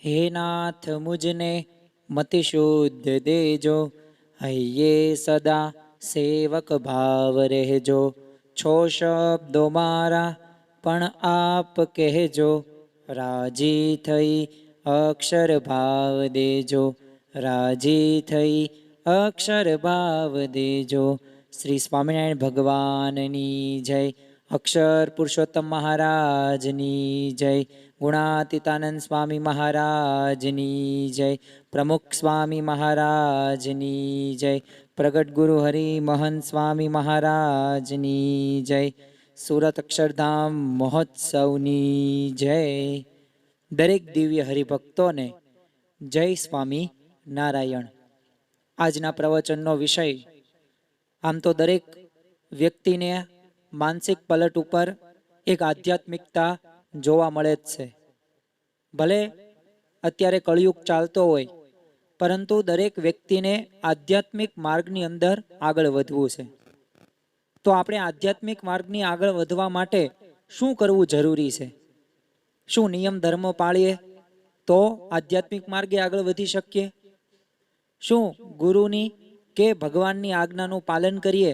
हे नाथ मुझने मति शुद्ध देजो, हૈये सदा सेवक भाव રહેજો। છો શબ્દો મારા પણ આપ કહેજો, રાજી થઈ અક્ષર ભાવ દેજો, રાજી થઈ અક્ષર ભાવ દેજો। શ્રી સ્વામિનારાયણ ભગવાનની જય। અક્ષર પુરુષોત્તમ મહારાજની જય। ગુણાતીતાનંદ સ્વામી મહારાજની જય। પ્રમુખ સ્વામી મહારાજની જય। પ્રગટ ગુરુ હરિ મહંત સ્વામી મહારાજની જય। સુરત અક્ષરધામ મહોત્સવની જય। દરેક દિવ્ય હરિભક્તોને જય સ્વામી નારાયણ। આજના પ્રવચનનો વિષય આમ તો દરેક વ્યક્તિને માનસિક પલટ ઉપર એક આધ્યાત્મિકતા જોવા મળે જ છે। ભલે અત્યારે કળિયુગ ચાલતો હોય, પરંતુ દરેક વ્યક્તિને આધ્યાત્મિક માર્ગની અંદર આગળ વધવું છે। તો આપણે આધ્યાત્મિક માર્ગની આગળ વધવા માટે શું કરવું જરૂરી છે? શું નિયમ ધર્મ પાળીએ તો આધ્યાત્મિક માર્ગે આગળ વધી શકીએ? શું ગુરુની કે ભગવાનની આજ્ઞાનું પાલન કરીએ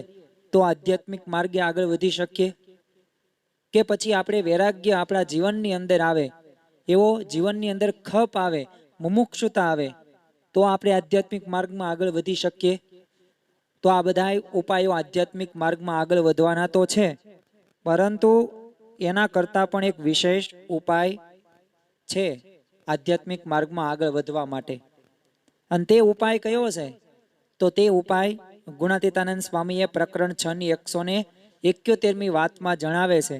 તો આધ્યાત્મિક માર્ગે આગળ વધી શકીએ? કે પછી આપણે વૈરાગ્ય આપણા જીવનની અંદર આવે, એવો જીવનની અંદર ખપ આવે, મુમુક્ષુતા આવે તો આપણે આધ્યાત્મિક માર્ગમાં આગળ વધી શકીએ? તો આ બધા ઉપાયો આધ્યાત્મિક માર્ગમાં આગળ વધવાના તો છે, પરંતુ એના કરતાં પણ એક વિશેષ ઉપાય છે આધ્યાત્મિક માર્ગમાં આગળ વધવા માટે। અને તે ઉપાય કયો છે? તો તે ઉપાય ગુણાતીતાનંદ સ્વામીએ પ્રકરણ 6 ની 171મી વાતમાં જણાવે છે।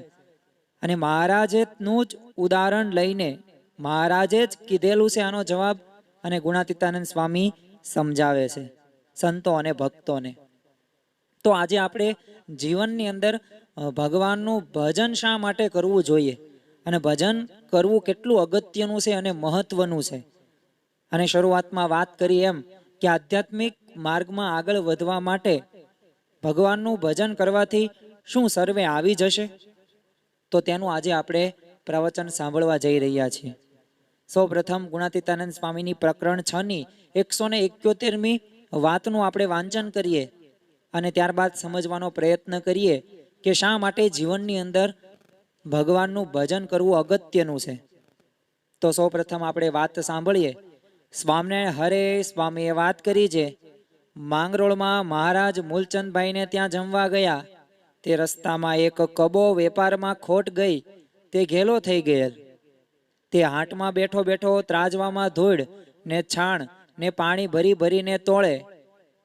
અને મહારાજેનું જ ઉદાહરણ લઈને મહારાજે જ કીધેલું છે આનો જવાબ, અને ગુણાતીતાનંદ સ્વામી સમજાવે છે સંતો અને ભક્તોને। તો આજે આપણે જીવનની અંદર ભગવાનનું ભજન શા માટે કરવું જોઈએ, અને ભજન કરવું કેટલું અગત્યનું છે અને મહત્વનું છે। અને શરૂઆતમાં વાત કરી એમ કે આધ્યાત્મિક માર્ગમાં આગળ વધવા માટે ભગવાનનું ભજન કરવાથી શું સર્વે આવી જશે? તો તેનું આજે આપણે પ્રવચન સાંભળવા જઈ રહ્યા છીએ। સૌ પ્રથમ ગુણાતીતાનંદ સ્વામીની પ્રકરણ 6 ની 171મી વાતનું આપણે વાંચન કરીએ અને ત્યારબાદ સમજવાનો પ્રયત્ન કરીએ કે શા માટે જીવનની અંદર ભગવાનનું ભજન કરવું અગત્યનું છે। તો સૌ પ્રથમ આપણે વાત સાંભળીએ। સ્વામિનારાયણ હરે સ્વામીએ વાત કરી છે, માંગરોળમાં મહારાજ મૂલચંદભાઈને ત્યાં જમવા ગયા। તે રસ્તામાં એક કબો વેપારમાં ખોટ ગઈ, તે ઘેલો થઈ ગયેલ। તે હાટમાં બેઠો બેઠો ત્રાજવામાં ધૂળ ને છાણ ને પાણી ભરી ભરીને તોળે,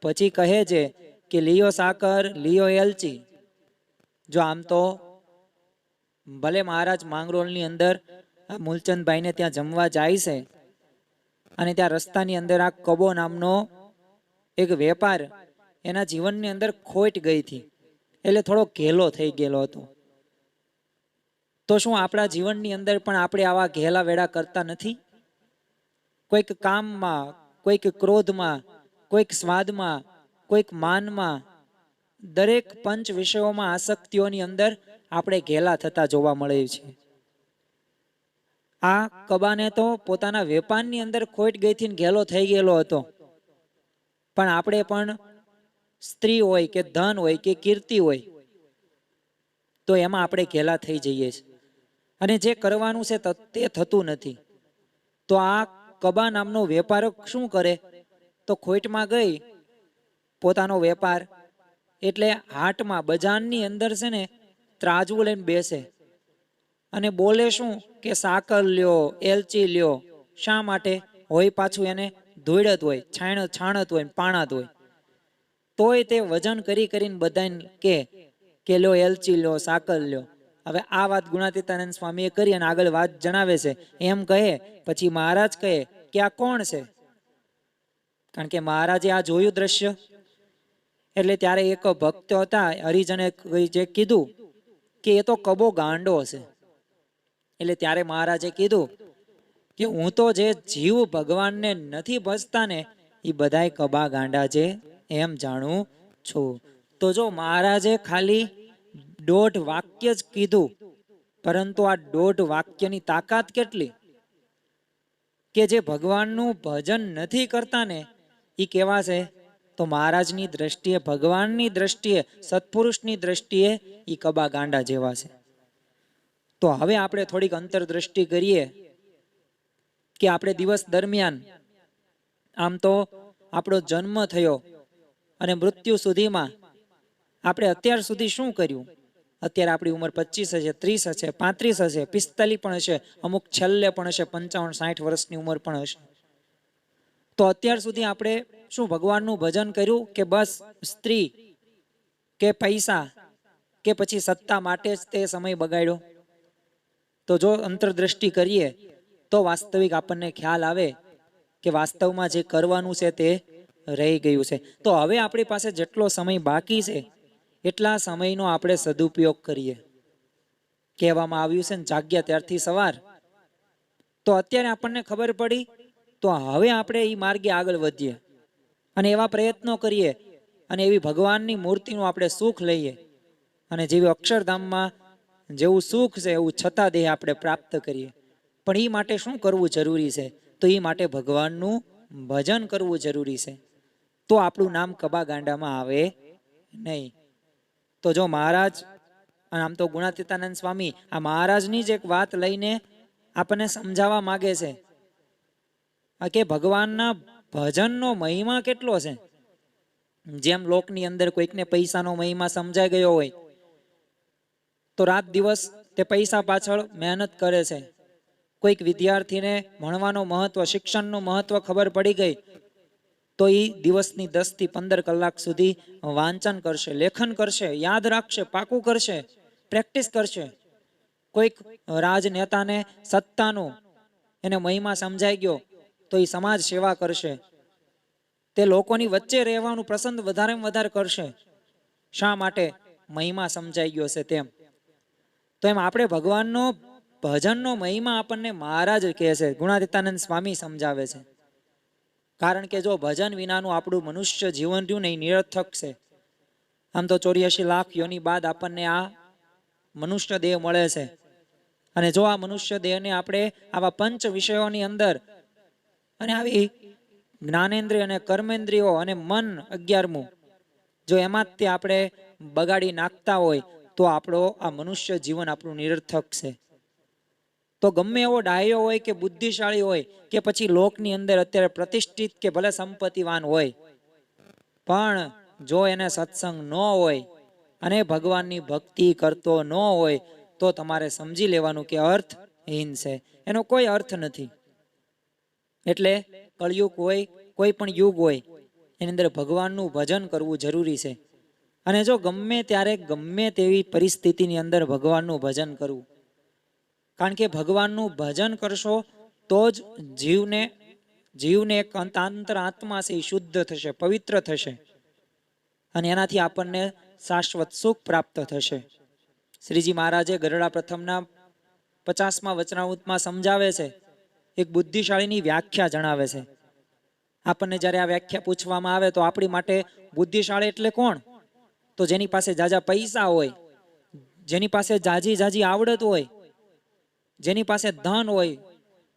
પછી કહે છે કે લિયો સાકર, લિયો એલચી। જો આમ તો ભલે મહારાજ માંગરોળની અંદર મૂલચંદભાઈને ત્યાં જમવા જાય છે, અને ત્યાં રસ્તાની અંદર આ કબો નામનો એક વેપાર એના જીવનની અંદર ખોટ ગઈ હતી, એટલે થોડો ઘેલો થઈ ગયેલો હતો। તો શું આપણા જીવનની અંદર પણ આપણે આવા ઘેલા વેડા કરતા નથી? કોઈક કામમાં, કોઈક ક્રોધમાં, કોઈક સ્વાદમાં, કોઈક માનમાં, દરેક પંચ વિષયોમાં આસક્તિઓની અંદર આપણે ઘેલા થતા જોવા મળે છે। આ કબાને તો પોતાના વેપારની અંદર ખોટ ગઈ થી ઘેલો થઈ ગયેલો હતો, પણ આપણે પણ સ્ત્રી હોય કે ધન હોય કે કીર્તિ હોય તો એમાં આપણે ઘેલા થઈ જઈએ છીએ, અને જે કરવાનું છે તે થતું નથી। તો આ કબા નામનો વેપારક શું કરે? તો ખોટમાં ગઈ પોતાનો વેપાર, એટલે હાટમાં બજારની અંદર છે ને ત્રાજવું લઈને બેસે અને બોલે શું કે સાકર લ્યો, એલચી લ્યો। શા માટે? હોય પાછું એને ધૂળત હોય, છાણત હોય, પાણાત હોય, તોય તે વજન કરી કરીને બધાને કે લ્યો એલચી લ્યો, સાકર લ્યો। હવે આ વાત ગુણાતીતાનંદ સ્વામીએ કરી અને આગળ વાત જણાવે છે। એમ કહે પછી મહારાજ કહે કે આ કોણ છે? કારણ કે મહારાજે આ જોયું દ્રશ્ય, એટલે ત્યારે એક ભક્ત હતા હરિજને જે કીધું કે એ તો કબો ગાંડો છે। એટલે ત્યારે મહારાજે કીધું કે હું તો જે જીવ ભગવાનને નથી ભજતા ને એ બધાય કબા ગાંડા છે, એમ જાણું છું। તો જો મહારાજે ખાલી દોઢ વાક્ય જ કીધું, પરંતુ આ દોઢ વાક્યની તાકાત કેટલી કે જે ભગવાનનું ભજન નથી કરતા ને એ કેવા છે તો મહારાજની દ્રષ્ટિએ, ભગવાનની દ્રષ્ટિએ, સત્પુરુષની દ્રષ્ટિએ એ કબા ગાંડા જેવા છે. તો હવે આપણે થોડીક અંતરદ્રષ્ટિ કરીએ કે આપણે દિવસ દરમિયાન આમ તો આપણો જન્મ થયો અને મૃત્યુ સુધીમાં આપણે અત્યાર સુધી શું કર્યું. અત્યારે આપણી ઉંમર 25 હશે, 30 હશે, 35 હશે, 45 પણ હશે, અમુક છેલ્લે પણ હશે 55-60 વર્ષની ઉંમર પણ હશે. તો અત્યાર સુધી આપણે શું ભગવાનનું ભજન કર્યું કે બસ સ્ત્રી કે પૈસા કે પછી સત્તા માટે જ તે સમય બગાડ્યો? તો જો અંતરદ્રષ્ટિ કરીએ તો વાસ્તવિક આપણને ખ્યાલ આવે કે વાસ્તવમાં જે કરવાનું છે તે રહી ગયું છે. તો હવે આપણી પાસે જેટલો સમય બાકી છે એટલા સમયનો આપણે સદુપયોગ કરીએ. કહેવામાં આવ્યું છે ને, જાગ્યા ત્યારથી સવાર. તો અત્યારે આપણને ખબર પડી તો હવે આપણે એ માર્ગે આગળ વધીએ અને એવા પ્રયત્નો કરીએ અને એવી ભગવાનની મૂર્તિનું આપણે સુખ લઈએ અને જેવી અક્ષરધામમાં જેવું સુખ છે એવું છતાં દેહ આપણે પ્રાપ્ત કરીએ. પણ એ માટે શું કરવું જરૂરી છે? તો એ માટે ભગવાનનું ભજન કરવું જરૂરી છે. તો આપણું નામ કબા ગાંડામાં આવે નહીં. તો જો મહારાજ, આમ તો ગુણાતીતાનંદ સ્વામી આ મહારાજની જ એક વાત લઈને આપણને સમજાવવા માગે છે કે ભગવાનના ભજનનો મહિમા કેટલો છે. જેમ લોકની અંદર કોઈકને પૈસાનો મહિમા સમજાઈ ગયો હોય તો રાત દિવસ તે પૈસા પાછળ મહેનત કરે છે. કોઈક વિદ્યાર્થીને ભણવાનું મહત્વ, શિક્ષણનું મહત્વ ખબર પડી ગઈ તો એ દિવસની 10 થી 15 કલાક સુધી વાંચન કરશે, લેખન કરશે, યાદ રાખશે, પાકું કરશે, પ્રેક્ટિસ કરશે. કોઈક રાજનેતાને સત્તાનું એને મહિમા સમજાઈ ગયો તો એ સમાજ સેવા કરશે, તે લોકોની વચ્ચે રહેવાનું પસંદ વધારેમાં વધારે કરશે. શા માટે? મહિમા સમજાઈ ગયો છે તેમ. તો એમ આપણે ભગવાનનો ભજનનો મહિમા આપણને મહારાજ કહે છે, ગુણાતીતાનંદ સ્વામી સમજાવે છે. કારણ કે જો ભજન વિનાનું આપણું મનુષ્ય જીવન રહ્યું ને એ નિરર્થક છે. આમ તો 84 લાખ યોની બાદ આપણને આ મનુષ્ય દેહ મળે છે અને જો આ મનુષ્ય દેહને આપણે આવા પંચ વિષયોની અંદર અને આવી જ્ઞાનેન્દ્રિય અને કર્મેન્દ્રિયો અને મન 11મું જો એમાં જ તે આપણે બગાડી નાખતા હોય તો આપણો આ મનુષ્ય જીવન આપણું નિરર્થક છે. તો ગમે એવો ડાયો હોય કે બુદ્ધિશાળી હોય કે પછી લોકની અંદર અત્યારે પ્રતિષ્ઠિત કે ભલે સંપત્તિવાન હોય, પણ જો એને સત્સંગ ન હોય અને ભગવાનની ભક્તિ કરતો ન હોય તો તમારે સમજી લેવાનું કે અર્થહીન છે, એનો કોઈ અર્થ નથી. એટલે કળયુગ હોય, કોઈ પણ યુગ હોય, એની અંદર ભગવાનનું ભજન કરવું જરૂરી છે. અને જો ગમે ત્યારે ગમે તેવી પરિસ્થિતિની અંદર ભગવાનનું ભજન કરવું, કારણ કે ભગવાનનું ભજન કરશો તો જ જીવને એક અંતર આત્મા છે એ શુદ્ધ થશે, પવિત્ર થશે અને એનાથી આપણને શાશ્વત સુખ પ્રાપ્ત થશે. શ્રીજી મહારાજે ગરડા પ્રથમના 50મા વચનામૃતમાં સમજાવે છે, એક બુદ્ધિશાળીની વ્યાખ્યા જણાવે છે. આપણને જ્યારે આ વ્યાખ્યા પૂછવામાં આવે તો આપણી માટે બુદ્ધિશાળી એટલે કોણ? તો જેની પાસે જાજા પૈસા હોય, જેની પાસે જાજી આવડત હોય, જેની પાસે ધન હોય,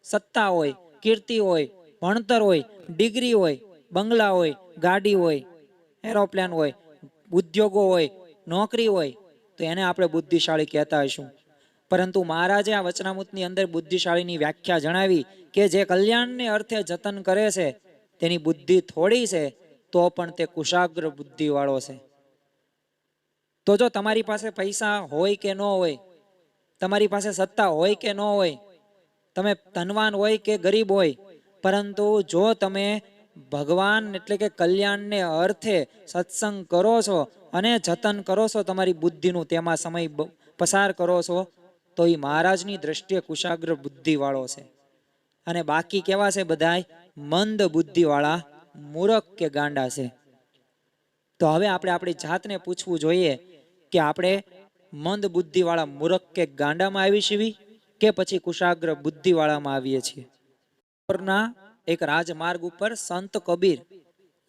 સત્તા હોય, કીર્તિ હોય, ભણતર હોય, ડિગ્રી હોય, બંગલા હોય, ગાડી હોય, એરોપ્લેન હોય, ઉદ્યોગો હોય, નોકરી હોય, તો એને આપણે બુદ્ધિશાળી કહેતા હશું. પરંતુ મહારાજે આ વચનામૃતની અંદર બુદ્ધિશાળીની વ્યાખ્યા જણાવી કે જે કલ્યાણને અર્થે જતન કરે છે તેની બુદ્ધિ થોડી છે તો પણ તે કુશાગ્ર બુદ્ધિ વાળો છે. તો જો તમારી પાસે પૈસા હોય કે ન હોય, તમારી પાસે સત્તા હોય કે ન હોય, તમે ધનવાન હોય કે ગરીબ હોય, પરંતુ જો તમે ભગવાન એટલે કે કલ્યાણને અર્થે સત્સંગ કરો છો અને જતન કરો છો તમારી બુદ્ધિનું, તેમાં સમય પસાર કરો છો, તો એ મહારાજની દ્રષ્ટિએ કુશાગ્ર બુદ્ધિ વાળો છે. અને બાકી કેવા છે? બધાય મંદ બુદ્ધિ વાળા મૂરખ કે ગાંડા છે. તો હવે આપણે આપણી જાતને પૂછવું જોઈએ કે આપણે મંદ બુદ્ધિ વાળા મૂરખ કે ગાંડામાં આવી છીએ કે પછી કુશાગ્ર બુદ્ધિ વાળામાં આવીએ છીએ. એક રાજમાર્ગ ઉપર સંત કબીર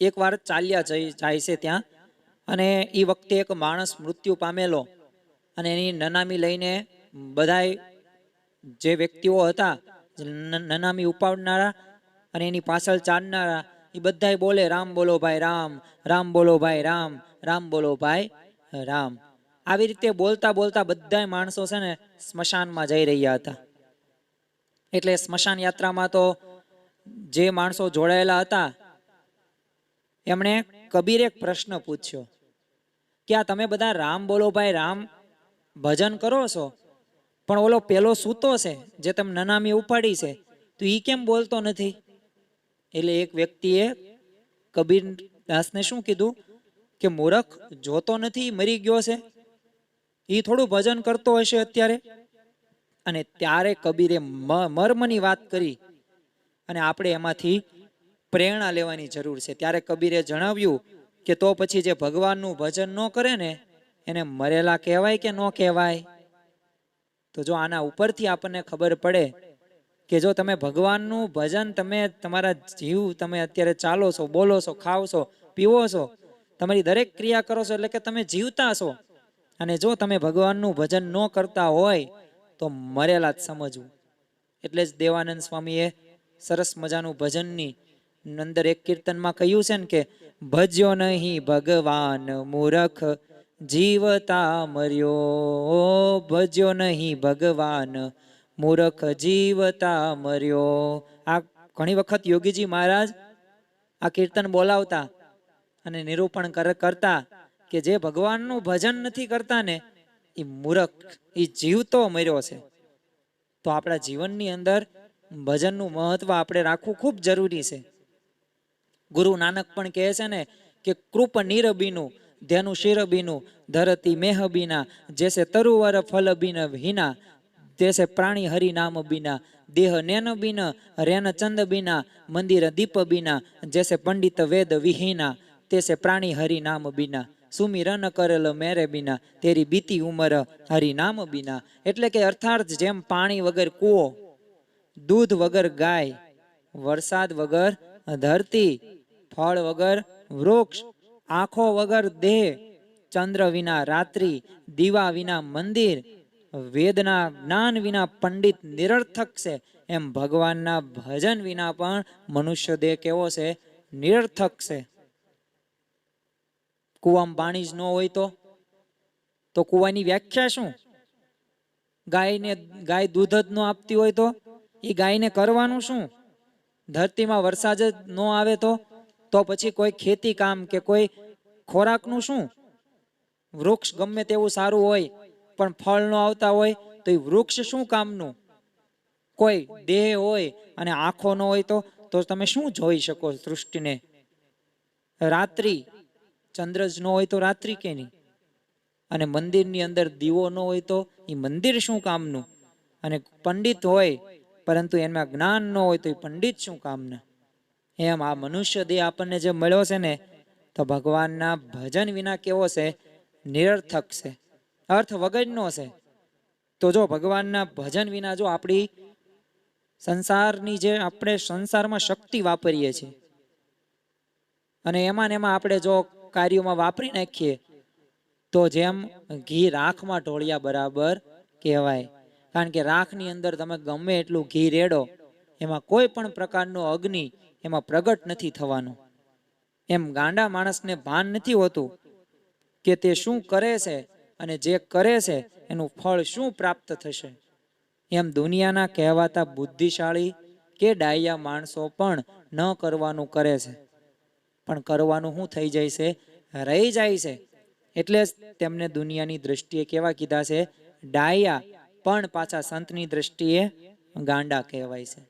એકવાર ચાલ્યા જાય છે ત્યાં, અને એ વખતે એક માણસ મૃત્યુ પામેલો અને એની નનામી લઈને બધાય જે વ્યક્તિઓ હતા નનામી ઉપાડનારા અને એની પાછળ ચાલનારા એ બધાય બોલે રામ બોલો ભાઈ રામ, રામ બોલો ભાઈ રામ, રામ બોલો ભાઈ રામ. આવી રીતે બોલતા બોલતા બધા માણસો છે ને સ્મશાનમાં જઈ રહ્યા હતા. એટલે સ્મશાન યાત્રામાં તો જે માણસો જોડાયેલા હતા એમણે કબીર એક પ્રશ્ન પૂછ્યો કે આ તમે બધા રામ બોલો ભાઈ રામ ભજન કરો છો, પણ ઓલો પેલો સૂતો છે જે તમે નનામી ઉપાડી છે તો ઈ કેમ બોલતો નથી? એટલે એક વ્યક્તિએ કબીર દાસને શું કીધું કે મૂર્ખ, જોતો નથી મરી ગયો છે, એ થોડું ભજન કરતો હશે અત્યારે. અને ત્યારે કબીરે મર્મની વાત કરી અને આપણે એમાંથી પ્રેરણા લેવાની જરૂર છે. ત્યારે કબીરે જણાવ્યું કે તો પછી જે ભગવાનનું ભજન ન કરે ને એને મરેલા કહેવાય કે ન કહેવાય? તો જો આના ઉપરથી આપણને ખબર પડે કે જો તમે ભગવાનનું ભજન તમે તમારા જીવ તમે અત્યારે ચાલો છો, બોલો છો, ખાઓ છો, પીવો છો, તમારી દરેક ક્રિયા કરો છો એટલે કે તમે જીવતા છો. અને જો તમે ભગવાનનું ભજન ન કરતા હોય તો મરેલા જ સમજવું. એટલે જ દેવાનંદ સ્વામીએ સરસ મજાનું ભજનની અંદર એક કીર્તનમાં કહ્યું છે ને કે ભજ્યો નહીં ભગવાન મૂરખ જીવતા મર્યો, ભજ્યો નહીં ભગવાન મૂરખ જીવતા મર્યો. આ ઘણી વખત યોગીજી મહારાજ આ કીર્તન બોલાવતા અને નિરૂપણ કરતા કે જે ભગવાનનું ભજન નથી કરતા ને એ મૂરખ, એ જીવતો મર્યો છે. તો આપણા જીવનની અંદર ભજનનું મહત્વ આપણે રાખવું ખૂબ જરૂરી છે. ગુરુ નાનક પણ કહે છે ને કે કૃપ નિરબીનું ધ્યાનું શિરબીનું ધરતી મેહબીના, જૈસે તરુવર ફલ બીન હિના, જૈસે પ્રાણી હરિ નામ બીના, દેહ નેન બીન રેન ચંદ બીના, મંદિર દીપ બીના, જૈસે પંડિત વેદ વિહીના, તૈસે પ્રાણી હરિ નામ બીના, સુમિરન કરેલ મેરે બીના, તેરી બીતી ઉમર હરિ નામ બીના. એટલે કે અર્થાર્થ જેમ પાણી વગર કૂવો, દૂધ વગર ગાય, વરસાદ વગર ધરતી, ફળ વગર વૃક્ષ, આંખો વગર દેહ, ચંદ્ર વિના રાત્રિ, દીવા વિના મંદિર, વેદના જ્ઞાન વિના પંડિત નિરર્થક છે, એમ ભગવાનના ભજન વિના પણ મનુષ્ય દેહ કેવો છે? નિરર્થક છે. કૂવામાં પાણી જ ન હોય તો કૂવાની વ્યાખ્યા શું? ગાય દૂધ જ ન આપતી હોય તો એ ગાયને કરવાનું શું? ધરતીમાં વરસાદ જ ન આવે તો પછી કોઈ ખેતી કામ કે કોઈ ખોરાકનું શું? વૃક્ષ ગમે તેવું સારું હોય પણ ફળ ન આવતા હોય તો એ વૃક્ષ શું કામનું? કોઈ દેહ હોય અને આંખો ન હોય તો તમે શું જોઈ શકો સૃષ્ટિને? રાત્રિ, ચંદ્ર જ ન હોય તો રાત્રિ કે નહીં? અને મંદિરની અંદર દીવો ન હોય તો એ મંદિર શું કામનું? અને પંડિત હોય પરંતુ એમાં જ્ઞાન ન હોય તો એ પંડિત શું કામના? એમ આ મનુષ્ય દેહ આપણને જે મળ્યો છે ને તો ભગવાનના ભજન વિના કેવો છે? નિરર્થક છે, અર્થ વગરનો છે. તો જો ભગવાનના ભજન વિના જો આપણી સંસારની જે આપણે સંસારમાં શક્તિ વાપરીએ છીએ અને એમાં આપણે જો કાર્યોમાં વાપરી નાખીએ તો જેમ ઘી રાખમાં ઢોળ્યા બરાબર કહેવાય. કારણ કે રાખની અંદર તમે ગમે એટલું ઘી રેડો એમાં કોઈ પણ પ્રકારનો અગ્નિ એમાં પ્રગટ નથી થવાનું. એમ ગાંડા માણસને ભાન નથી હોતું કે તે શું કરે છે અને જે કરે છે એનું ફળ શું પ્રાપ્ત થશે. એમ દુનિયાના કહેવાતા બુદ્ધિશાળી કે ડાયા માણસો પણ ન કરવાનું કરે છે, પણ કરવાનું શું થઈ જાય છે? રહી જાય છે. એટલે જ તેમને દુનિયાની દ્રષ્ટિએ કેવા કીધા છે? ડાયા, પણ પાછા સંતની દ્રષ્ટિએ ગાંડા કહેવાય છે.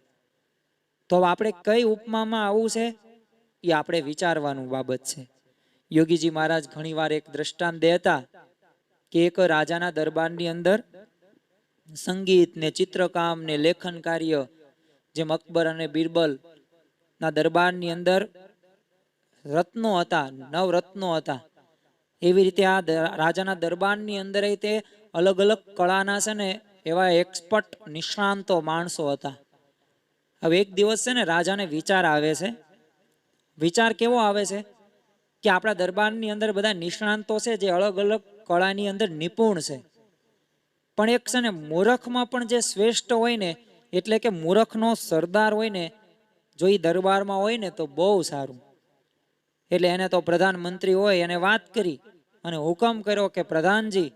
તો આપણે કઈ ઉપમામાં આવું છે એ આપણે વિચારવાનું બાબત છે. યોગીજી મહારાજ ઘણીવાર એક દ્રષ્ટાંત દેતા કે એક રાજાના દરબારની અંદર સંગીત ને ચિત્રકામ ને લેખન કાર્ય, જેમ અકબર અને બિરબલ ના દરબારની અંદર રત્નો હતા, નવરત્નો હતા, એવી રીતે આ રાજાના દરબારની અંદર તે અલગ અલગ કળાના છે ને એવા એક્સપર્ટ નિષ્ણાંતો માણસો હતા. હવે એક દિવસ છે ને રાજાને વિચાર આવે છે. વિચાર કેવો આવે છે કે આપણા દરબારની અંદર બધા નિષ્ણાંતો છે જે અલગ અલગ કળાની અંદર નિપુણ છે, પણ એક છે ને મૂરખમાં પણ જે શ્રેષ્ઠ હોય ને, એટલે કે મૂરખનો સરદાર હોય ને, જો એ દરબારમાં હોય ને તો બહુ સારું. એટલે એને તો પ્રધાનમંત્રી હોય એને વાત કરી અને હુકમ કર્યો કે પ્રધાનજી,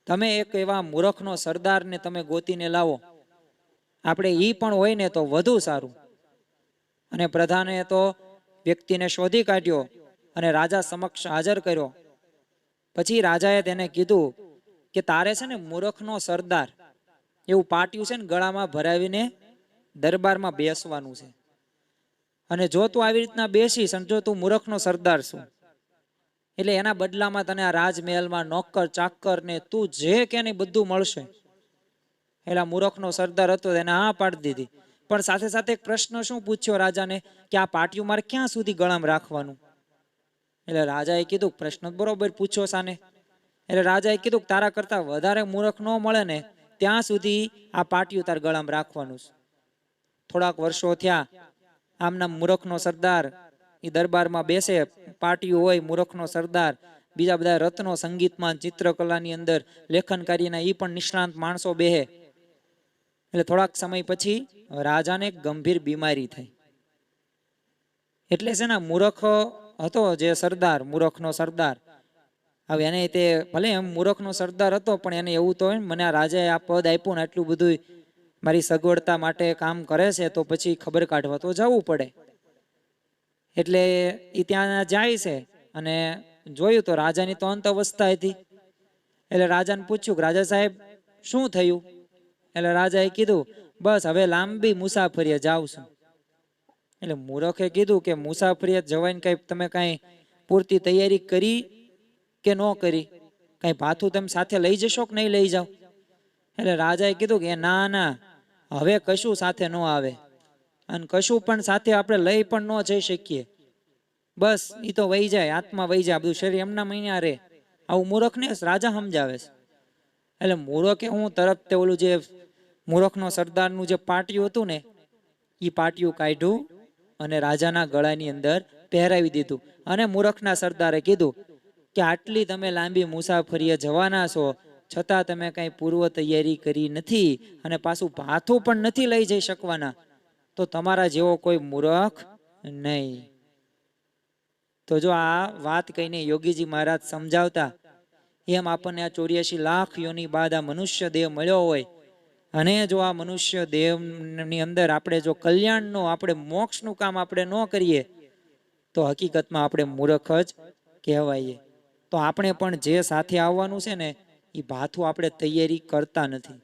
તમે એક એવા મૂરખનો સરદારને તમે ગોતીને લાવો. આપણે ઈ પણ હોય ને તો વધુ સારું. અને પ્રધાને તો વ્યક્તિને શોધી કાઢ્યો અને રાજા સમક્ષ હાજર કર્યો. પછી રાજાએ તેને કીધું કે તારે છે ને મૂરખનો સરદાર એવું પાટિયું છે ને ગળામાં ભરાવીને દરબારમાં બેસવાનું છે. અને જો તું આવી રીતના બેસીશ અને જો તું મૂરખનો સરદાર છું, એટલે એના બદલામાં તને આ રાજમહેલમાં નોકર ચાકર ને તું જે કે ને બધું મળશે. એટલે મૂરખનો સરદાર હતો એને હા પાડી દીધી. પણ સાથે સાથે એક પ્રશ્ન શું પૂછ્યો રાજાને કે આ પાટિયું મારે ક્યાં સુધી ગળામાં રાખવાનું? એટલે રાજાએ કીધું પ્રશ્ન બરોબર પૂછ્યો સાને. એટલે રાજાએ કીધું તારા કરતા વધારે મૂરખ ન મળે ને ત્યાં સુધી આ પાટિયું તાર ગળામાં રાખવાનું છે. થોડાક વર્ષો થયા, આમના મૂરખનો સરદાર એ દરબારમાં બેસે, પાટિયું હોય, મૂરખનો સરદાર, બીજા બધા રત્નો સંગીતમાં ચિત્રકલાની અંદર લેખન કાર્યના એ પણ નિષ્ણાંત માણસો બેહે. એટલે થોડાક સમય પછી રાજાને ગંભીર બીમારી થઈ. એટલે છે ને મૂરખ હતો જે સરદાર, મૂરખનો સરદાર, હવે એને તે ભલે એમ મૂરખનો સરદાર હતો પણ એને એવું તો હોય ને મને આ રાજાએ આ પદ આપ્યું ને એટલું બધું મારી સગવડતા માટે કામ કરે છે તો પછી ખબર કાઢવા તો જવું પડે. એટલે એ ત્યાં જાય છે અને જોયું તો રાજાની તો અંત અવસ્થા હતી. એટલે રાજાને પૂછ્યું કે રાજા સાહેબ શું થયું? એટલે રાજાએ કીધું બસ હવે લાંબી મુસાફરીએ જાઉં છું. એટલે મૂરખે કીધું કે મુસાફરીએ જવાની કઈ તમે કઈ પૂરતી તૈયારી કરી કે ન કરી? કઈ ભાથું તમે સાથે લઈ જશો કે નહીં લઈ જાઓ? એટલે રાજાએ કીધું કે ના ના, હવે કશું સાથે ન આવે અને કશું પણ સાથે આપણે લઈ પણ ન જઈ શકીએ. બસ એ તો વહી જાય, આત્મા વહી જાય, બધું શરીર એમના મહિના રે. આવું મૂરખને રાજા સમજાવે છે. એટલે મૂરખે હું તરત તે ઓલું જે મૂરખનો સરદારનું જે પાટિયું હતું ને એ પાટિયું કાઢ્યું અને રાજાના ગળાની અંદર પહેરાવી દીધું. અને મૂરખના સરદારે કીધું કે આટલી તમે લાંબી મુસાફરીએ જવાના છો છતાં તમે કઈ પૂર્વ તૈયારી કરી નથી અને પાછું ભાથું પણ નથી લઈ જઈ શકવાના, તો તમારા જેવો કોઈ મૂરખ નહીં. તો જો આ વાત કહીને યોગીજી મહારાજ સમજાવતા એમ આપણને આ 84 લાખ યોની બાદ આ મનુષ્ય દેહ મળ્યો હોય અને જો આ મનુષ્ય દેહની અંદર આપણે જો કલ્યાણનો, આપણે મોક્ષનું કામ આપણે ન કરીએ તો હકીકતમાં આપણે મૂર્ખ જ કહેવાઈએ. તો આપણે પણ જે સાથે આવવાનું છે ને એ ભાથું આપણે તૈયારી કરતા નથી.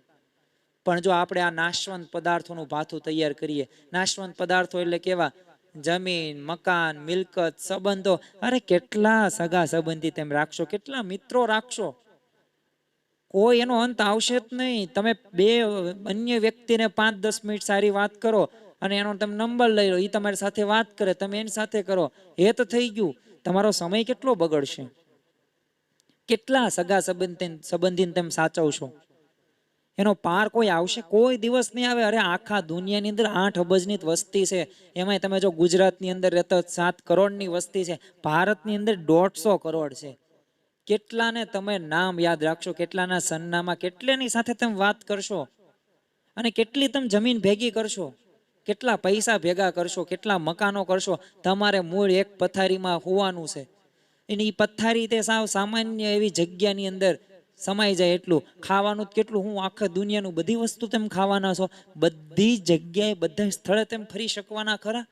પણ જો આપણે આ નાશવંત પદાર્થોનું ભાથું તૈયાર કરીએ, નાશવંત પદાર્થો એટલે કેવા? જમીન, મકાન, મિલકત, સંબંધો. અરે કેટલા સગા સંબંધી તેમ રાખશો, કેટલા મિત્રો રાખશો, કોઈ એનો અંત આવશે જ નહીં. તમે બે અન્ય વ્યક્તિને 5-10 મિનિટ સારી વાત કરો અને એનો તમે નંબર લઈ લો, એ તમારી સાથે વાત કરે, તમે એની સાથે કરો, એ તો થઈ ગયું. તમારો સમય કેટલો બગડશે? કેટલા સગા સંબંધીને તમે સાચવશો? એનો પાર કોઈ આવશે? કોઈ દિવસ નહીં આવે. અરે આખા દુનિયાની અંદર 8 અબજની વસ્તી છે, એમાં તમે જો ગુજરાતની અંદર રહેતા 7 કરોડની વસ્તી છે, ભારતની અંદર 150 કરોડ છે. કેટલાને તમે નામ યાદ રાખશો? કેટલાના સરનામા, કેટલાની સાથે તમે વાત કરશો? અને કેટલી તમે જમીન ભેગી કરશો? કેટલા પૈસા ભેગા કરશો? કેટલા મકાનો કરશો? તમારે મૂળ એક પથારીમાં હોવાનું છે. એની પથારી તે સાવ સામાન્ય એવી જગ્યાની અંદર સમાઈ જાય એટલું. ખાવાનું કેટલું? હું આખા દુનિયાનું બધી વસ્તુ તેમ ખાવાના છો? બધી જગ્યાએ બધા સ્થળે તેમ ફરી શકવાના ખરા?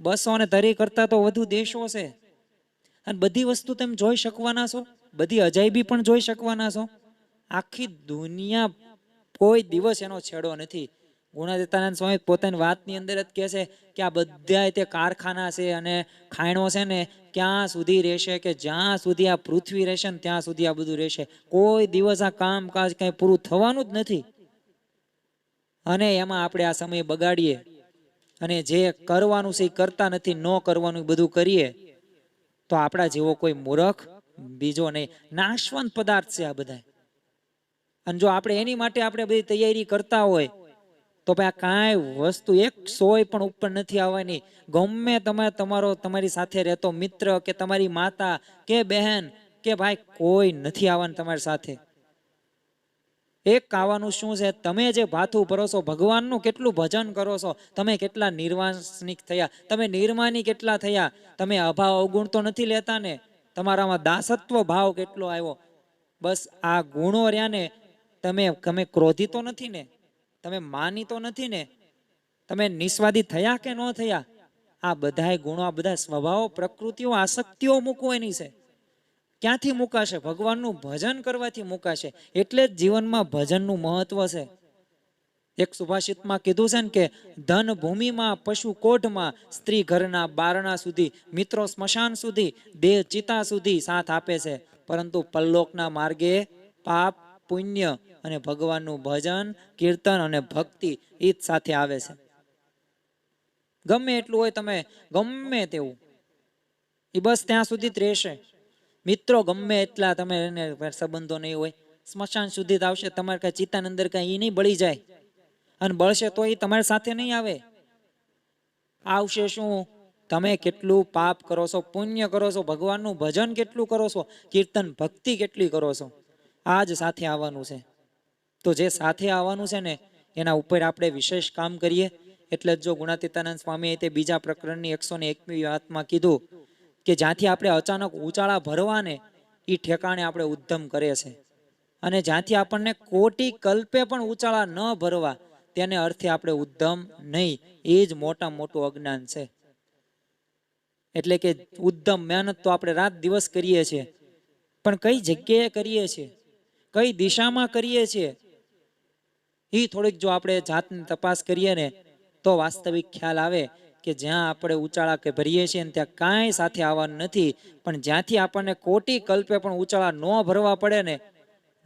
230 કરતા તો વધુ દેશો છે અને બધી વસ્તુ તમે જોઈ શકવાના છો? બધી અજાયબી પણ જોઈ શકવાના છો? આખી દુનિયા કોઈ દિવસ એનો છેડો નથી. ગુણાતીતાનંદ સ્વામી પોતાની વાતની અંદર જ કહે છે કે આ બધા તે કારખાના છે અને ખાણો છે ને ક્યાં સુધી રહેશે? કે જ્યાં સુધી આ પૃથ્વી રહેશે ને ત્યાં સુધી આ બધું રહેશે. કોઈ દિવસ આ કામકાજ કઈ પૂરું થવાનું જ નથી. અને એમાં આપણે આ સમય બગાડીએ અને જે કરવાનું છે એ કરતા નથી, ન કરવાનું બધું કરીએ તો આપણા જેવો કોઈ મૂર્ખ બીજો નહીં. નાશવંત પદાર્થ છે આ બધા. અને જો આપણે એની માટે આપણે બધી તૈયારી કરતા હોય તો ભાઈ આ કાંઈ વસ્તુ 100 પણ ઉપર નથી આવવાની. ગમે તમે તમારી સાથે રહેતો મિત્ર કે તમારી માતા કે બહેન કે ભાઈ કોઈ નથી આવવાનું તમારી સાથે. એક ખાવાનું શું છે, તમે જે ભાથું ભરો છો, ભગવાનનું કેટલું ભજન કરો છો, તમે કેટલા નિર્વાસનિક થયા, તમે નિર્માની કેટલા થયા, તમે અભાવ અવગુણ તો નથી લેતા ને, તમારામાં દાસત્વ ભાવ કેટલો આવ્યો. બસ આ ગુણો રહ્યા ને, તમે ક્રોધી તો નથી ને, તમે માની તો નથી ને, તમે નિસ્વાદી થયા કે ન થયા. આ બધા ગુણો, આ બધા સ્વભાવો, પ્રકૃતિઓ, આસક્તિઓ મૂકવાની છે. ક્યાંથી મુકાશે? ભગવાનનું ભજન કરવાથી મુકાશે. એટલે જ જીવનમાં ભજનનું મહત્વ છે. એક સુભાષિતમાં કીધું છે ને કે ધન ભૂમિમાં, પશુ કોઢમાં, સ્ત્રી ઘરના બારણા સુધી, મિત્રો સ્મશાન સુધી, દેહ ચિતા સુધી સાથ આપે છે, પરંતુ પરલોકના માર્ગે પાપ, પુણ્ય અને ભગવાનનું ભજન, કીર્તન અને ભક્તિ એ જ સાથે આવે છે. ગમે એટલું હોય, તમે ગમે તેવું, એ બસ ત્યાં સુધી જ રહેશે. મિત્રો ગમે એટલા તમે સંબંધો નહીં હોય, સ્મશાન સુધી જ આવશે. તમારે કઈ ચિતાની અંદર કઈ એ નહીં બળી જાય, અને બળશે તો એ તમારી સાથે નહીં આવે. આવશે શું? તમે કેટલું પાપ કરો છો, પુણ્ય કરો છો, ભગવાનનું ભજન કેટલું કરો છો, કીર્તન ભક્તિ કેટલી કરો છો, આ જ સાથે આવવાનું છે. તો જે સાથે આવવાનું છે ને, એના ઉપર આપણે વિશેષ કામ કરીએ. એટલે જ જો ગુણાતીતાનંદ સ્વામીએ તે બીજા પ્રકરણની 101મી વાતમાં કીધું કે જ્યાંથી આપણે અચાનક ઉચાળા ભરવાને, એ ઠેકાણે આપણે ઉદ્ધમ કરે છે. અને જ્યાંથી આપણને કોટી કલ્પે પણ ઉચાળા ન ભરવા, તેને અર્થે આપણે ઉદ્ધમ નહીં. એ જ મોટામાં મોટું અજ્ઞાન છે. એટલે કે ઉદ્ધમ મહેનત તો આપણે રાત દિવસ કરીએ છીએ, પણ કઈ જગ્યાએ કરીએ છીએ, કઈ દિશામાં કરીએ છીએ, એ થોડીક જો આપણે જાતની તપાસ કરીએ ને, તો વાસ્તવિક ખ્યાલ આવે કે જ્યાં આપણે ઉચાળા કે ભરીએ છીએ ને ત્યાં કાંઈ સાથે આવવાનું નથી. પણ જ્યાંથી આપણને કોટી કલ્પે પણ ઉચાળા ન ભરવા પડે ને,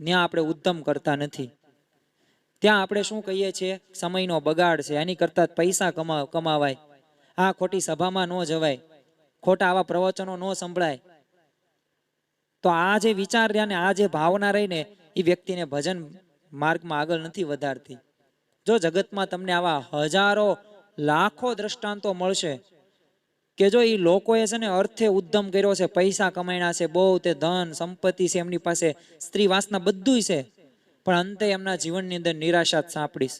ત્યાં આપણે ઉદ્ધમ કરતા નથી. ત્યાં આપણે શું કહીએ છીએ? સમયનો બગાડ છે, એની કરતા પૈસા કમાવાય, આ ખોટી સભામાં ન જવાય, ખોટા આવા પ્રવચનો ન સંભળાય. તો આ જે વિચાર રહ્યા ને, આ જે ભાવના રહીને, એ વ્યક્તિને ભજન માર્ગમાં આગળ નથી વધારતી. જો જગતમાં તમને આવા હજારો લાખો દ્રષ્ટાંતો મળશે કે જો એ લોકોએ છે ને અર્થે ઉદ્ધમ કર્યો છે, પૈસા કમાણ્યા છે, બહુ તે ધન સંપત્તિ છે એમની પાસે, સ્ત્રી વાસના બધું છે, પણ અંતે એમના જીવનની અંદર નિરાશા જ સાંપડીશ,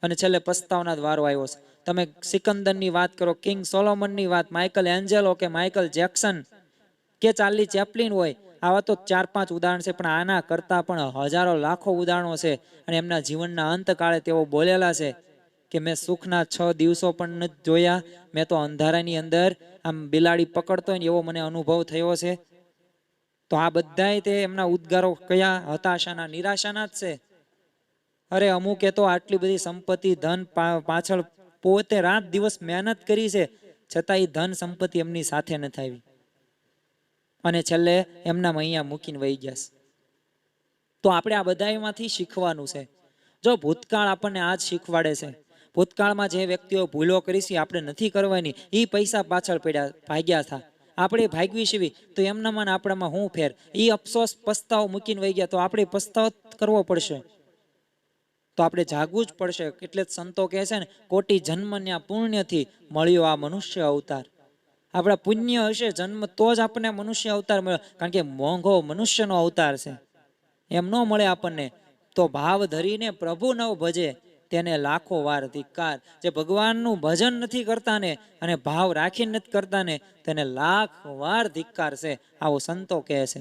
અને છેલ્લે પસ્તાવના જ વારો આવ્યો છે. તમે સિકંદરની વાત કરો, કિંગ સોલોમનની વાત, માઇકલ એન્જેલો કે માઇકલ જેક્સન કે ચાર્લી ચેપ્લિન હોય, આવા તો 4-5 ઉદાહરણ છે, પણ આના કરતા પણ હજારો લાખો ઉદાહરણો છે. અને એમના જીવનના અંતકાળે તેઓ બોલેલા છે કે મેં સુખના 6 દિવસો પણ નથી જોયા, મેં તો અંધારાની અંદર આમ બિલાડી પકડતો હોય ને એવો મને અનુભવ થયો છે. તો આ બધાય તે એમના ઉદ્ગારો કયા? હતાશાના, નિરાશાના જ છે. અરે અમુકે તો આટલી બધી સંપત્તિ, ધન પાછળ પોતે રાત દિવસ મહેનત કરી છે, છતાં એ ધન સંપત્તિ એમની સાથે નથી આવી, અને છેલ્લે એમના અહીંયા મૂકીને વહી ગયા. તો આપણે આ બધામાંથી શીખવાનું છે. જો ભૂતકાળ આપણને આ જ શીખવાડે છે. ભૂતકાળમાં જે વ્યક્તિઓ ભૂલો કરી છે આપણે નથી કરવાની, એ પૈસા પાછળ પડ્યા, ભાગ્યા હતા, આપણે ભાગવી છીએ, તો એમનામાં આપણામાં શું ફેર? એ અફસોસ પસ્તાવો મૂકીને વહી ગયા, તો આપણે પસ્તાવો કરવો પડશે. તો આપણે જાગવું જ પડશે. એટલે જ સંતો કહે છે ને, કોટી જન્મના પુણ્યથી મળ્યો આ મનુષ્ય અવતાર. આપણા પુણ્ય હશે જન્મ, તો જ આપણને મનુષ્ય અવતાર મળ્યો, કારણ કે મોંઘો મનુષ્યનો અવતાર છે, એમ ન મળે આપણને. તો ભાવ ધરીને પ્રભુ નવ ભજે, તેને લાખો વાર ધિક્કાર. જે ભગવાનનું ભજન નથી કરતા ને, અને ભાવ રાખીને નથી કરતા ને, તેને લાખ વાર ધિક્કાર છે, આવો સંતો કહે છે.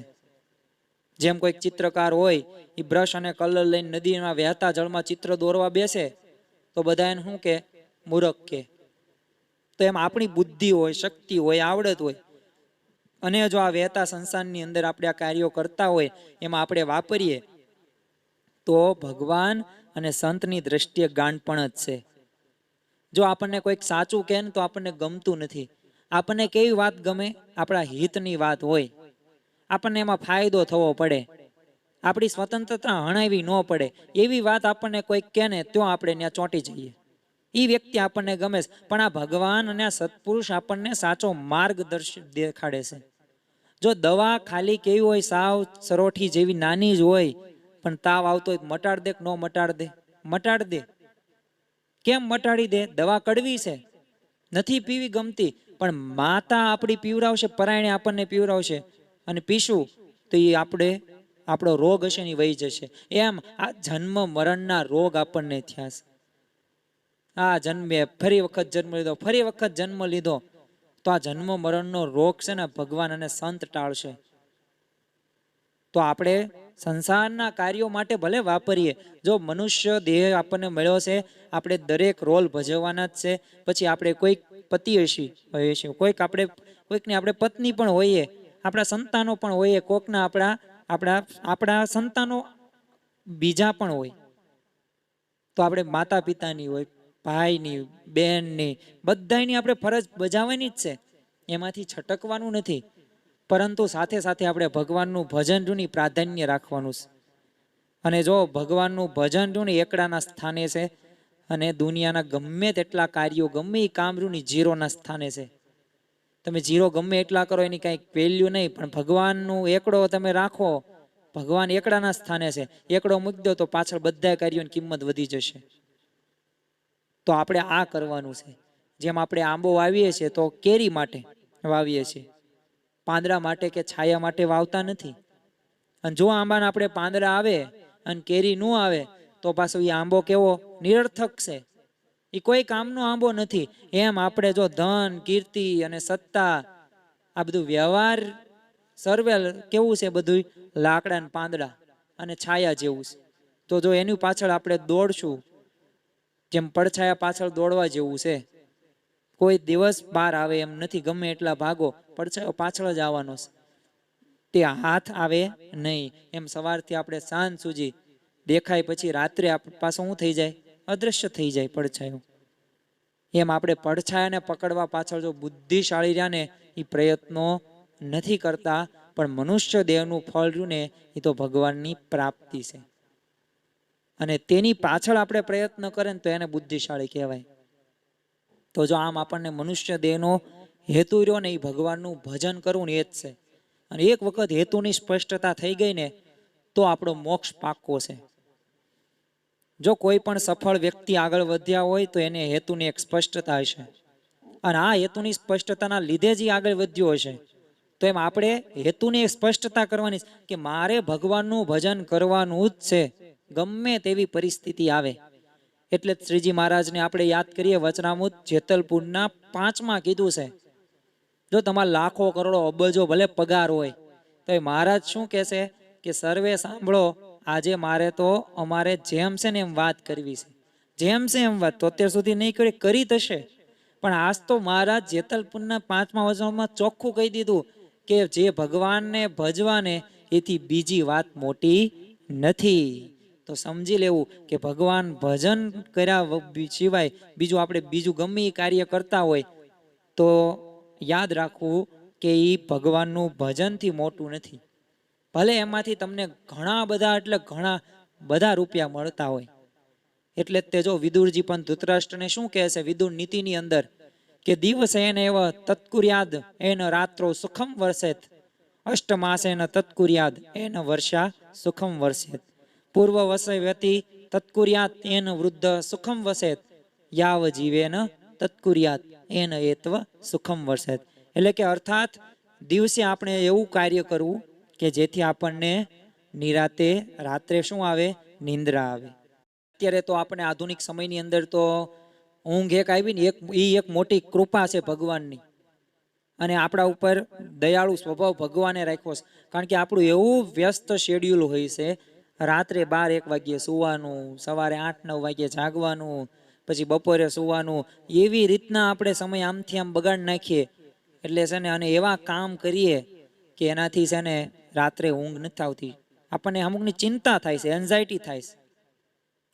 જેમ કોઈક ચિત્રકાર હોય, એ બ્રશ અને કલર લઈને નદીમાં વહેતા જળમાં ચિત્ર દોરવા બેસે, તો બધા એને શું કે? મૂરખ કે. તો એમ આપણી બુદ્ધિ હોય, શક્તિ હોય, આવડત હોય, અને જો આ વહેતા સંસારની અંદર આપણે આ કાર્યો કરતા હોય, એમાં આપણે વાપરીએ, તો ભગવાન અને સંતની દ્રષ્ટિએ ગાંડપણ જ છે. જો આપણને કોઈક સાચું કહે ને તો આપણને ગમતું નથી. આપણને કેવી વાત ગમે? આપણા હિતની વાત હોય, આપણને એમાં ફાયદો થવો પડે, આપણી સ્વતંત્રતા હણાવી ન પડે, એવી વાત આપણને કોઈક કહે ને, તો આપણે ત્યાં ચોંટી જઈએ. એ વ્યક્તિ આપણને ગમે છે. પણ આ ભગવાન અને આ સત્પુરુષ આપણને સાચો માર્ગદર્શન દેખાડે છે. જો દવા ખાલી કેવી હોય, સાવ સરોઠી જેવી નાની જ હોય, પણ તાવ આવતો હોય મટાડ દે કે ન મટાડ દે? મટાડ દે. કેમ મટાડી દે? દવા કડવી છે, નથી પીવી ગમતી, પણ માતા આપણી પીવરાવશે, પરાયણે આપણને પીવરાવશે, અને પીશું તો એ આપણે આપણો રોગ હશે ને વહી જશે. એમ આ જન્મ મરણના રોગ આપણને થયા છે. આ જન્મે ફરી વખત જન્મ લીધો, ફરી વખત જન્મ લીધો, તો આ જન્મ મરણનો રોગ છે ને ભગવાન અને સંત ટાળશે. તો આપણે સંસારના કાર્યો માટે ભલે વાપરીએ, જો મનુષ્ય દેહ આપણને મળ્યો છે, આપણે દરેક રોલ ભજવવાના જ છે. પછી આપણે કોઈક પતિ હશે, કોઈકને આપણે પત્ની પણ હોઈએ, આપણા સંતાનો પણ હોઈએ, કોઈકના આપણા સંતાનો બીજા પણ હોય. તો આપણે માતા પિતાની હોય, ભાઈની, બહેનની, બધાની આપણે ફરજ બજાવવાની જ છે, એમાંથી છટકવાનું નથી. પરંતુ સાથે સાથે આપણે ભગવાનનું ભજનનું પ્રાધાન્ય રાખવાનું છે. અને જો ભગવાનનું ભજન એકડાના સ્થાને છે, અને દુનિયાના ગમે તેટલા કાર્યો, ગમે એ કામરૂની જીરોના સ્થાને છે. તમે જીરો ગમે એટલા કરો એની કાંઈ વેલ્યુ નહીં, પણ ભગવાનનું એકડો તમે રાખો, ભગવાન એકડાના સ્થાને છે, એકડો મૂકી દો તો પાછળ બધા કાર્યોની કિંમત વધી જશે. તો આપણે આ કરવાનું છે. જેમ આપણે આંબો વાવીએ છીએ તો કેરી માટે વાવીએ છીએ, પાંદડા માટે કે છાયા માટે વાવતા નથી. અને જો આંબાના આપણે પાંદડા આવે અને કેરી ન આવે તો પાછો એ આંબો કેવો નિરર્થક છે, એ કોઈ કામનો આંબો નથી. એમ આપણે જો ધન, કીર્તિ અને સત્તા, આ બધું વ્યવહાર સર્વે કેવું છે, બધું લાકડા પાંદડા અને છાયા જેવું છે. તો જો એની પાછળ આપણે દોડશું, જેમ પડછાયા પાછળ દોડવા જેવું છે, કોઈ દિવસ બહાર આવે એમ નથી. ગમે એટલા ભાગો, પડછાયો પાછળ જ આવવાનો છે, તે હાથ આવે નહીં. એમ સવારથી આપણે સાંજ સુધી દેખાય, પછી રાત્રે પાછો શું થઈ જાય, અદ્રશ્ય થઈ જાય પડછાયો. એમ આપણે પડછાયાને પકડવા પાછળ જો બુદ્ધિશાળી રહ્યા ને એ પ્રયત્નો નથી કરતા, પણ મનુષ્ય દેહનું ફળ રહ્યું ને એ તો ભગવાનની પ્રાપ્તિ છે. અને તેની પાછળ આપણે પ્રયત્ન કરીએ ને તો એને બુદ્ધિશાળી કહેવાય. તો જો આમ આપણને મનુષ્ય દેહનો હેતુ રહ્યો ને એ ભગવાનનું ભજન કરવું ને એ જ છે. અને એક વખત હેતુની સ્પષ્ટતા થઈ ગઈ ને તો આપણો મોક્ષ પાક્કો છે. જો કોઈ પણ સફળ વ્યક્તિ આગળ વધ્યા હોય તો એને હેતુની એક સ્પષ્ટતા હશે, અને આ હેતુની સ્પષ્ટતાના લીધે જ આગળ વધ્યો હશે. તો એમ આપણે હેતુની સ્પષ્ટતા કરવાની કે મારે ભગવાનનું ભજન કરવાનું જ છે, ગમે તેવી પરિસ્થિતિ આવે. એટલે શ્રીજી મહારાજને આપણે યાદ કરીએ, વચનામૃત જેતલપુરના 5માં કીધું છે, જો તમારા લાખો કરોડો અબજો ભલે પગાર હોય તો એ મહારાજ શું કહેશે કે સર્વે સાંભળો, આજે મારે તો અમારે જેમ છે ને એમ વાત કરવી છે. જેમ છે એમ વાત તો અત્યાર સુધી નહીં કરી થશે, પણ આજ તો મહારાજ જેતલપુરના 5મા વચનમાં ચોખ્ખું કહી દીધું કે જે ભગવાનને ભજવાને એથી બીજી વાત મોટી નથી. તો સમજી લેવું કે ભગવાન ભજન કર્યા સિવાય બીજું આપણે બીજું ગમે એ કાર્ય કરતા હોય તો યાદ રાખવું કે એ ભગવાનનું ભજનથી મોટું નથી. ભલે એમાંથી તમને ઘણા બધા રૂપિયા મળતા હોય. એટલે જ તે જો વિદુરજી પણ ધૃતરાષ્ટ્રને શું કહે છે વિદુર નીતિની અંદર કે દિવસ એને એવ તત્કુર્યાદ એન રાત્રો સુખમ વર્ષેત, અષ્ટમાસેન તત્કુર્યાદ એન વર્ષા સુખમ વર્ષેત, પૂર્વ વસવ્યતિ તત્કુર્યાત એન વૃદ્ધ સુખમ વસેત, યાવ જીવેન તત્કુર્યાત એન એત્વ સુખમ વર્ષેત. એટલે કે અર્થાત દિવસે આપણે એવું કાર્ય કરવું કે જેથી આપણને નિરાતે રાત્રે શું આવે, નિંદ્રા આવે. અત્યારે તો આપણે આધુનિક સમયની અંદર તો ઊંઘ એક આવી ને એક મોટી કૃપા છે ભગવાનની, અને આપણા ઉપર દયાળુ સ્વભાવ ભગવાને રાખ્યો છે. કારણ કે આપણું એવું વ્યસ્ત શેડ્યુલ હોય છે, રાત્રે 12-1 વાગ્યે સુવાનું, સવારે 8-9 વાગ્યે જાગવાનું, પછી બપોરે સુવાનું, એવી રીતના આપણે સમય આમથી આમ બગાડ નાખીએ. એટલે છે ને, અને એવા કામ કરીએ કે એનાથી છે ને રાત્રે ઊંઘ નથી આવતી, આપણને અમુકની ચિંતા થાય છે, એન્ઝાયટી થાય છે.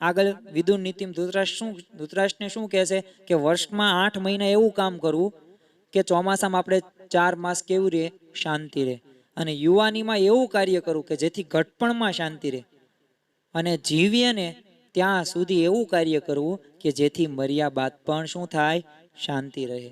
આગળ વિદુર નીતિમ ધૃતરાષ્ટ્રને શું કહે છે કે વર્ષમાં 8 મહિના એવું કામ કરવું કે ચોમાસામાં આપણે 4 માસ કેવું રહે, શાંતિ રહે, અને યુવાનીમાં એવું કાર્ય કરવું કે જેથી ઘટપણમાં શાંતિ રહે, અને જીવીએ ને ત્યાં સુધી એવું કાર્ય કરવું કે જેથી મર્યા બાદ પણ શું થાય, શાંતિ રહે.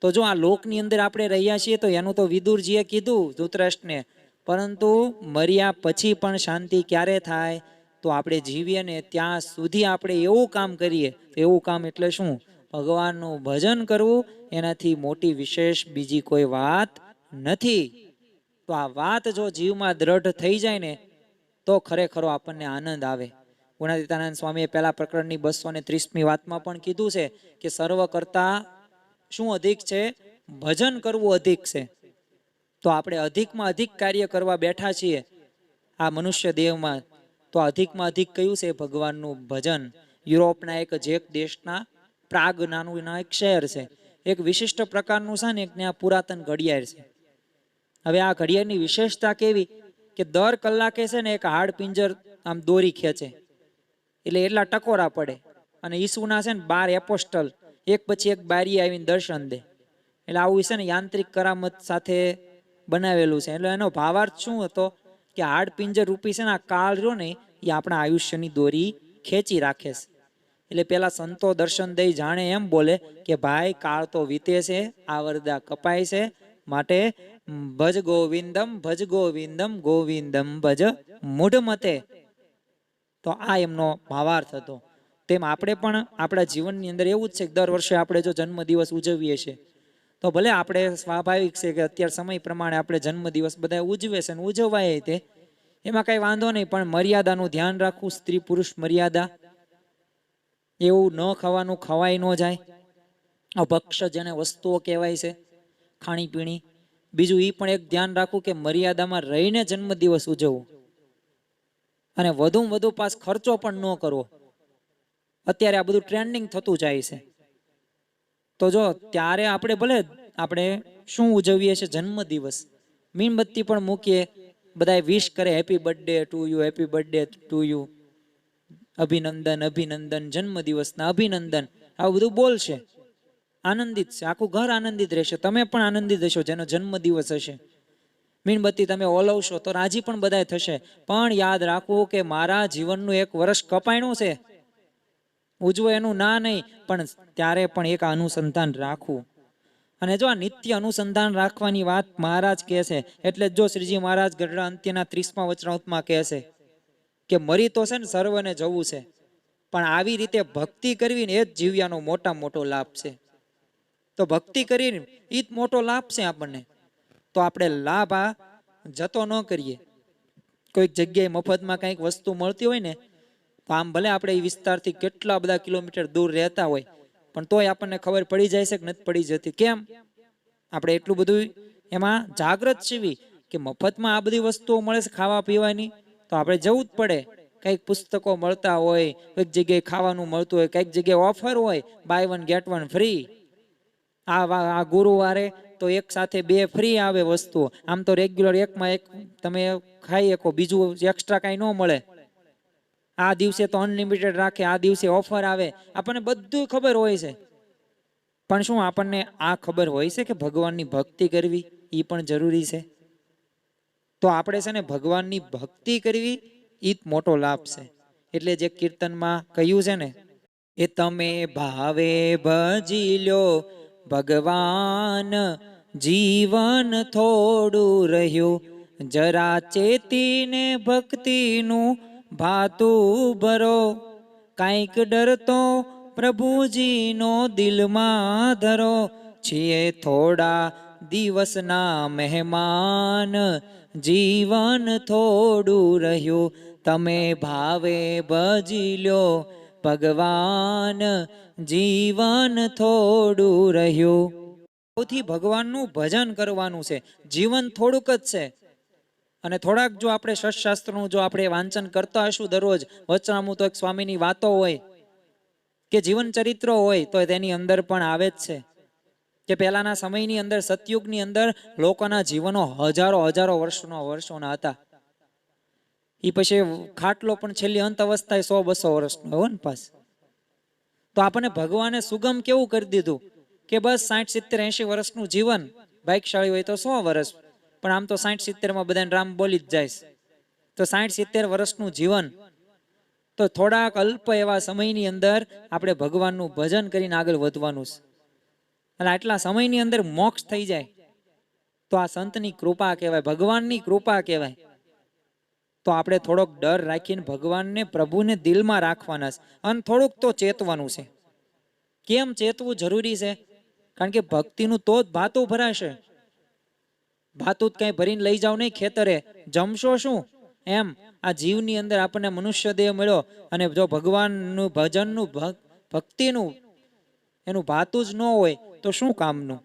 તો જો આ લોકની અંદર આપણે રહ્યા છીએ તો એનું તો વિદુરજીએ કીધું ધૃતરાષ્ટ્રને, પરંતુ મર્યા પછી પણ શાંતિ ક્યારે થાય, તો આપણે જીવીએ ને ત્યાં સુધી આપણે એવું કામ કરીએ. એવું કામ એટલે શું, ભગવાનનું ભજન કરવું, એનાથી મોટી વિશેષ બીજી કોઈ વાત નથી. તો આ વાત જો જીવમાં દ્રઢ થઈ જાય ને તો ખરેખરો આપણને આનંદ આવે. ગુણાતીતાનંદ સ્વામીએ પહેલા પ્રકરણની 230મી વાતમાં પણ કીધું છે કે સર્વ કરતા શું અધિક છે? ભજન કરવું અધિક છે. તો આપણે અધિકમાં અધિક કાર્ય કરવા બેઠા છીએ આ મનુષ્ય દેહમાં. તો અધિકમાં અધિક કયું છે? ભગવાનનું ભજન. યુરોપના એક જેક દેશના પ્રાગ નાનું એક શહેર છે, એક વિશિષ્ટ પ્રકારનું છે ને એક ત્યાં પુરાતન ઘડિયાળ છે. હવે આ ઘડિયાળની વિશેષતા કેવી કે દર કલાકે છે ને એક હાડ પિંજર આમ દોરી ખેંચે, એટલે એટલા ટકોરા પડે. અને ઈસુના છે ને 12 એપોસ્ટલ એક પછી એક બારી આવીને દર્શન દે. એટલે આવું છે ને યાંત્રિક કરામત સાથે બનાવેલું છે. એટલે એનો ભાવાર્થ શું હતો કે હાડ પિંજર રૂપી છે ને આ કાળ રહ્યો ને એ આપણા આયુષ્યની દોરી ખેંચી રાખે છે. એટલે પેલા સંતો દર્શન દઈ જાણે એમ બોલે કે ભાઈ કાળ તો વીતે છે, આવરદા કપાય છે, માટે ભજ ગોવિંદમ ગોવિંદમ ભજ મૂઢ મતે. તો આ એમનો ભાવાર્થ હતો. તેમ આપણે પણ આપણા જીવનની અંદર એવું જ છે કે દર વર્ષે આપણે જો જન્મદિવસ ઉજવીએ છીએ તો ભલે આપણે સ્વાભાવિક છે કે અત્યારે સમય પ્રમાણે આપણે જન્મદિવસ બધા ઉજવે છે ને ઉજવાય તે, એમાં કઈ વાંધો નહીં, પણ મર્યાદાનું ધ્યાન રાખવું. સ્ત્રી પુરુષ મર્યાદા, એવું ન ખાવાનું, ખવાય ન જાય. અભક્ષ જેને વસ્તુઓ કહેવાય છે ખાણીપીણી. બીજું એ પણ એક ધ્યાન રાખવું કે મર્યાદામાં રહીને જન્મદિવસ ઉજવવું. અને વધુમાં વધુ પાસ ખર્ચો પણ ન કરવો. અત્યારે આ બધું ટ્રેન્ડિંગ થતું જાય છે. તો જો ત્યારે આપણે ભલે આપણે શું ઉજવીએ છીએ જન્મદિવસ, મીણબત્તી પણ મૂકીએ, બધા વિશ કરે happy birthday to you, happy birthday to you, અભિનંદન અભિનંદન, જન્મદિવસના અભિનંદન, આવું બધું બોલશે. આનંદિત છે, આખું ઘર આનંદિત રહેશે. તમે પણ આનંદિત રહેશો જેનો જન્મદિવસ હશે. મીણબત્તી તમે ઓલવશો તો રાજી પણ બધા થશે. પણ યાદ રાખવું કે મારા જીવનનું એક વર્ષ કપાયણું છે. ઉજવો એનું ના નહીં, પણ ત્યારે પણ એક અનુસંધાન રાખવું. અને જો આ નિત્ય અનુસંધાન રાખવાની વાત મહારાજ કહે છે. એટલે જો શ્રીજી મહારાજ ગઢડા અંત્યના 30મા વચનામૃતમાં કહે છે કે મરી તો છે ને સર્વને જવું છે, પણ આવી રીતે ભક્તિ કરવી ને એ જ જીવ્યાનો મોટામાં મોટો લાભ છે. તો ભક્તિ કરીને એ જ મોટો લાભ છે આપણને. તો આપણે લાભ આ જતો ન કરીએ. કોઈક જગ્યાએ મફતમાં કંઈક વસ્તુ મળતી હોય ને, તો આમ ભલે આપણે એ વિસ્તારથી કેટલા બધા કિલોમીટર દૂર રહેતા હોય, પણ તોય આપણને ખબર પડી જાય છે કે નથી પડી જતી. કેમ? આપણે એટલું બધું એમાં જાગૃત છીએ કે મફતમાં આ બધી વસ્તુઓ મળે છે ખાવા પીવાની, તો આપણે જવું જ પડે. કંઈક પુસ્તકો મળતા હોય, કઈક જગ્યાએ ખાવાનું મળતું હોય, કઈક જગ્યાએ ઓફર હોય, buy one get one free. આ ગુરુવારે તો એક સાથે 2 ફ્રી આવે વસ્તુઓ. આમ તો રેગ્યુલર એકમાં એક તમે ખાઈ શકો, બીજું એક્સ્ટ્રા કાંઈ ન મળે. આ દિવસે તો અનલિમિટેડ રાખે, આ દિવસે ઓફર આવે. આપણને બધું ખબર હોય છે, પણ શું આપણને આ ખબર હોય છે કે ભગવાનની ભક્તિ કરવી એ પણ જરૂરી છે? તો આપણે છે ને ભગવાનની ભક્તિ કરવી એ જ મોટો લાભ છે. એટલે જે કીર્તનમાં કહ્યું છે ને, એ તમે ભાવે ભજી લ્યો ભગવાન, જીવન થોડું રહ્યું, જરા ચેતીને ભક્તિનું ભાતું ભરો, કાંઈક ડરતો પ્રભુજીનો દિલમાં ધરો, છીએ થોડા દિવસના મહેમાન, જીવન થોડું રહ્યું, તમે ભાવે ભજી લ્યો ભગવાન, જીવન થોડું રહ્યું. સૌથી ભગવાનનું ભજન કરવાનું છે. જીવન થોડુંક જ છે. અને થોડાક જો આપણે સત્શાસ્ત્રનું જો આપણે વાંચન કરતા હશું દરરોજ, વચનામૃત એક સ્વામીની વાતો હોય કે જીવન ચરિત્રો હોય, તો તેની અંદર પણ આવે જ છે કે પહેલાના સમયની અંદર, સતયુગની અંદર લોકોના જીવનો હજારો વર્ષોના હતા. એ પછી ખાટલો પણ છેલ્લી અંત અવસ્થાએ 100-200 વર્ષનો હોય ને પાસ. તો આપણને ભગવાને સુગમ કેવું કરી દીધું કે બસ 60-70-80 વર્ષનું જીવન, ભાગ્યશાળી હોય તો 100 વર્ષ, પણ આમ તો 60-70 બધાને રામ બોલી જ જાય. તો 60-70 વર્ષનું જીવન, તો થોડાક અલ્પ એવા સમયની અંદર આપણે ભગવાનનું ભજન કરીને આગળ વધવાનું છે. એટલે આટલા સમયની અંદર મોક્ષ થઈ જાય તો આ સંતની કૃપા કહેવાય, ભગવાનની કૃપા કહેવાય. તો આપણે થોડોક ડર રાખીને ભગવાનને, પ્રભુને દિલમાં રાખવાના છે. અને થોડુંક તો ચેતવાનું છે. કેમ ચેતવું જરૂરી છે? કારણ કે ભક્તિનું તો જ ભાતું ભરાશે. ભાતું જ કઈ ભરીને લઈ જાવ નહીં ખેતરે, જમશો શું? એમ આ જીવની અંદર આપણને મનુષ્ય દેહ મળ્યો અને જો ભગવાનનું ભજનનું ભક્તિનું એનું ભાતું જ ન હોય તો શું કામનું?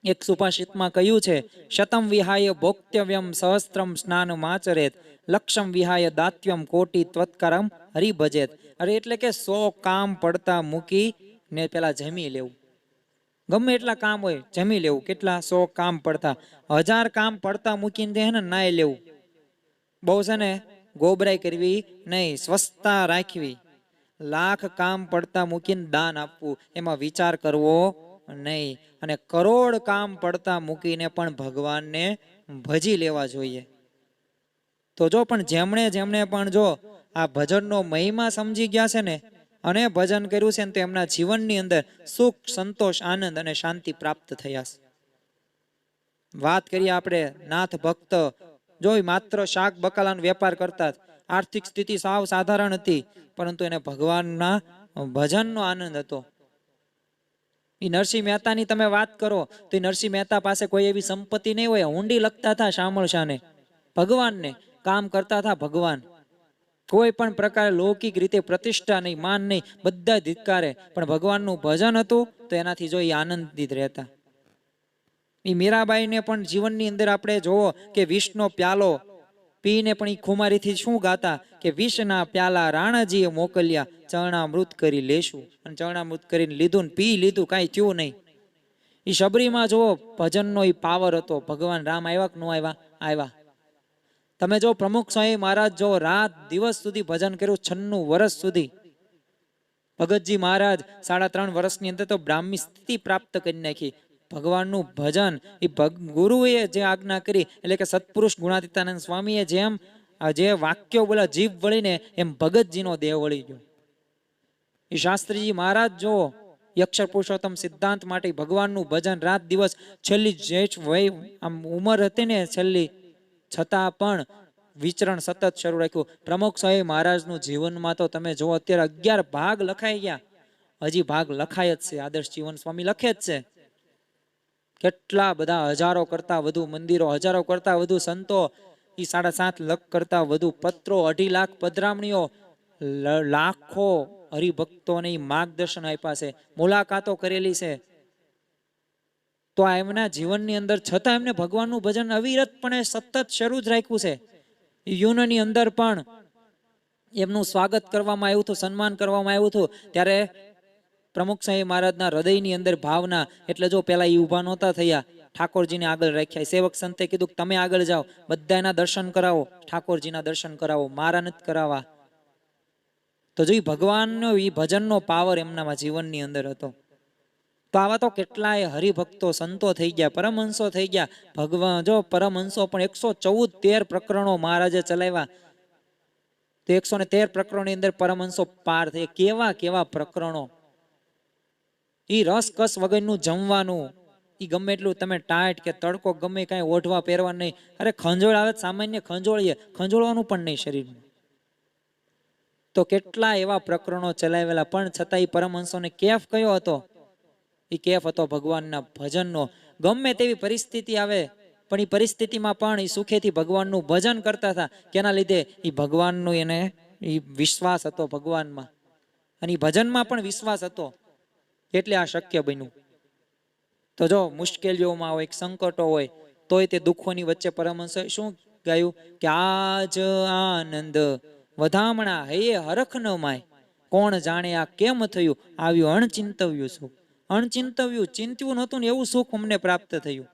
એક સુભાષિતમાં કહ્યું છે, શતમ વિહાય ભોક્તવ્યમ સહસ્ત્રમ સ્નાન માચરેત, લક્ષમ વિહાય દાત્યમ કોટી ત્વત્કરમ હરિભજેત. અરે એટલે કે 100 કામ પડતા મૂકી ને પેલા જમી લેવું. ગમે એટલા કામ હોય જમી લેવું. કેટલા? 100 કામ પડતા. 1000 કામ પડતા મૂકીને છે ને નાઈ લેવું. બહુ છે ને ગોબરાઈ કરવી નહીં, સ્વસ્થતા રાખવી. 1,00,000 કામ પડતા મૂકીને દાન આપવું, એમાં વિચાર કરવો નહીં. અને કરોડ કામ પડતા મૂકીને પણ ભગવાનને ભજી લેવા જોઈએ. તો જો પણ જેમણે પણ જો આ ભજનનો મહિમા સમજી ગયા છે ને અને ભજન કર્યું છે ને, તો એમના જીવનની અંદર સુખ, સંતોષ, આનંદ અને શાંતિ પ્રાપ્ત થયા છે. વાત કરીએ આપણે નાથ ભક્ત, જો માત્ર શાક બકાલાનો વેપાર કરતા, આર્થિક સ્થિતિ સાવ સાધારણ હતી, પરંતુ એને ભગવાનના ભજનનો આનંદ હતો. એ નરસિંહ મહેતાની તમે વાત કરો તો નરસિંહ મહેતા પાસે કોઈ એવી સંપત્તિ નહીં હોય, હુંડી લખતા હતા શામળ શાને, ભગવાનને કામ કરતા હતા. ભગવાન કોઈ પણ પ્રકારે લૌકિક રીતે પ્રતિષ્ઠા નહીં, માન નહીં, બધા ધિક્કારે, પણ ભગવાનનું ભજન હતું તો એનાથી જો એ આનંદિત રહેતા. એ મીરાબાઈને પણ જીવનની અંદર આપણે જોવો કે વિષનો પ્યાલો પીને પણ એ ખુમારીથી શું ગાતા કે વિષના પ્યાલા રાણાજીએ મોકલ્યા, ચરણામૃત કરી લેશું. અને ચરણામૃત કરીને લીધું ને પી લીધું, કાંઈ થયું નહીં. એ શબરીમાં જુઓ ભજનનો એ પાવર હતો. ભગવાન રામ આવ્યા કે ન આવ્યા? આવ્યા. તમે જો પ્રમુખ સ્વામી મહારાજ જો રાત દિવસ સુધી ભજન કર્યું, 96 વર્ષ સુધી. ભગતજી મહારાજ 3.5 વર્ષની અંદર તો બ્રાહ્મી સ્થિતિ પ્રાપ્ત કરી નાખી. ભગવાનનું ભજન એ ગુરુએ જે આજ્ઞા કરી, એટલે કે સત્પુરુષ ગુણાતીતાનંદ સ્વામીએ જેમ જે વાક્યો બોલ્યા જીભ વળીને, એમ ભગતજીનો દેહ વળી ગયો. એ શાસ્ત્રીજી મહારાજ જો અક્ષર પુરુષોત્તમ સિદ્ધાંત માટે ભગવાનનું ભજન રાત દિવસ, છેલ્લી જેઠ વય આમ ઉંમર હતી ને છેલ્લી, છતાં પણ વિચરણ સતત શરૂ રાખ્યું. પ્રમુખ સ્વામી મહારાજનું જીવનમાં તો તમે જો અત્યારે 11 ભાગ લખાઈ ગયા, હજી ભાગ લખાય જ છે. આદર્શ જીવન સ્વામી લખે જ છે. કેટલા બધા હજારો કરતા વધુ મંદિરો, હજારો કરતા વધુ સંતો, એ 7.5 લાખ કરતા વધુ પત્રો, 2.5 લાખ પધરામણીઓ, લાખો હરિભક્તોને માર્ગદર્શન આપ્યા છે, મુલાકાતો કરેલી છે. તો એમના જીવનની અંદર છતાં એમને ભગવાનનું ભજન અવિરતપણે સતત શરૂ જ રાખ્યું છે. યુનની અંદર પણ એમનું સ્વાગત કરવામાં આવ્યું હતું, સન્માન કરવામાં આવ્યું હતું. ત્યારે પ્રમુખ સ્વામી મહારાજના હૃદયની અંદર ભાવના, એટલે જો પેલા એ ઊભા નહોતા થયા, ઠાકોરજીને આગળ રાખ્યા. સેવક સંતે કીધું કે તમે આગળ જાઓ, બધા એના દર્શન કરાવો, ઠાકોરજીના દર્શન કરાવો, મારા નથી કરાવવા. તો જો ભગવાનનો એ ભજનનો પાવર એમના જીવનની અંદર હતો. તો આવા તો કેટલાય હરિભક્તો સંતો થઈ ગયા, પરમહંસો થઈ ગયા. ભગવાન જો પરમહંસો પણ 114 પ્રકરણો મહારાજે ચલાવ્યા. તો 113 પ્રકરણોની અંદર પરમહંસો પાર થઈ. કેવા કેવા પ્રકરણો! ઈ રસકસ વગરનું જમવાનું, ઈ ગમે એટલું તમે ટાઈટ કે તડકો ગમે કાંઈ ઓઢવા પહેરવા નહીં. અરે ખંજોળ આવે સામાન્ય ખંજોળીએ, ખંજોળવાનું પણ નહીં શરીરમાં. તો કેટલા એવા પ્રકરણો ચલાવેલા, પણ છતાં એ પરમહંસોને કેફ કયો હતો? એ કેફ હતો ભગવાનના ભજનનો. ગમે તેવી પરિસ્થિતિ આવે, પણ એ પરિસ્થિતિમાં પણ એ સુખેથી ભગવાનનું ભજન કરતા હતા. કેના લીધે? એ ભગવાનનું એને એ વિશ્વાસ હતો ભગવાનમાં, અને એ ભજનમાં પણ વિશ્વાસ હતો, એટલે આ શક્ય બન્યું. તો જો મુશ્કેલીઓમાં હોય, સંકટો હોય, તોય તે દુઃખોની વચ્ચે પરમહંસ શું ગાયું કે આજ આનંદ વધામણા હૈયે હરખ ન માય, કોણ જાણે આ કેમ થયું, આવ્યું અણચિંતવ્યું સુખ. અણચિંતવ્યું, ચિંત્યું નહોતું ને એવું સુખ અમને પ્રાપ્ત થયું.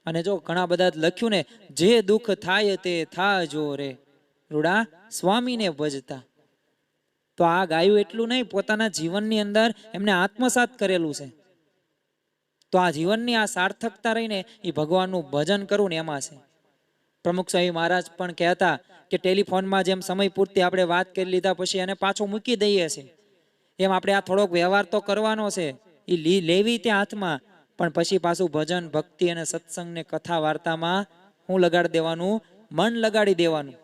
અને જો ઘણા બધા લખ્યું ને, જે દુઃખ થાય તે થાજો રે રૂડા સ્વામીને ભજતા. તો આ ગાયું એટલું નહીં, પોતાના જીવનની અંદર એમને આત્મસાત કરેલું છે. તો આ જીવનની આ સાર્થકતા રહીને એ ભગવાનનું ભજન કરવું ને એમાં છે. પ્રમુખ સ્વામી મહારાજ પણ કહેતા કે ટેલિફોનમાં જેમ સમય પૂરતી આપણે વાત કરી લીધા પછી એને પાછો મૂકી દઈએ છીએ, એમ આપણે આ થોડોક વ્યવહાર તો કરવાનો છે. એ લેવી તે હાથમાં, પણ પછી પાછું ભજન, ભક્તિ અને સત્સંગને કથા વાર્તામાં હું લગાડી દેવાનું? મન લગાડી દેવાનું.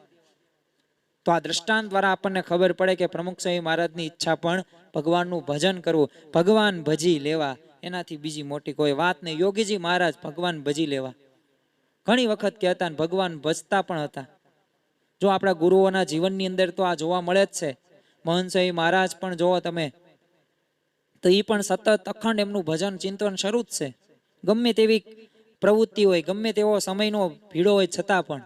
તો આ દ્રષ્ટાંત દ્વારા આપણને ખબર પડે કે પ્રમુખ સ્વામી મહારાજની ઈચ્છા પણ ભગવાનનું ભજન કરવું, ભગવાન ભજી લેવા, એનાથી બીજી મોટી કોઈ વાત નહીં. યોગીજી મહારાજ ભગવાન ભજી લેવા. ઘણી વખત કહેતા અને ભગવાન ભજતા પણ હતા. જો આપણા ગુરુઓના જીવનની અંદર તો આ જોવા મળે જ છે. મહંત સ્વામી મહારાજ પણ જોવો તમે, તો એ પણ સતત અખંડ એમનું ભજન ચિંતન શરૂ જ છે. ગમે તેવી પ્રવૃત્તિ હોય, ગમે તેવો સમયનો ભીડો હોય, છતાં પણ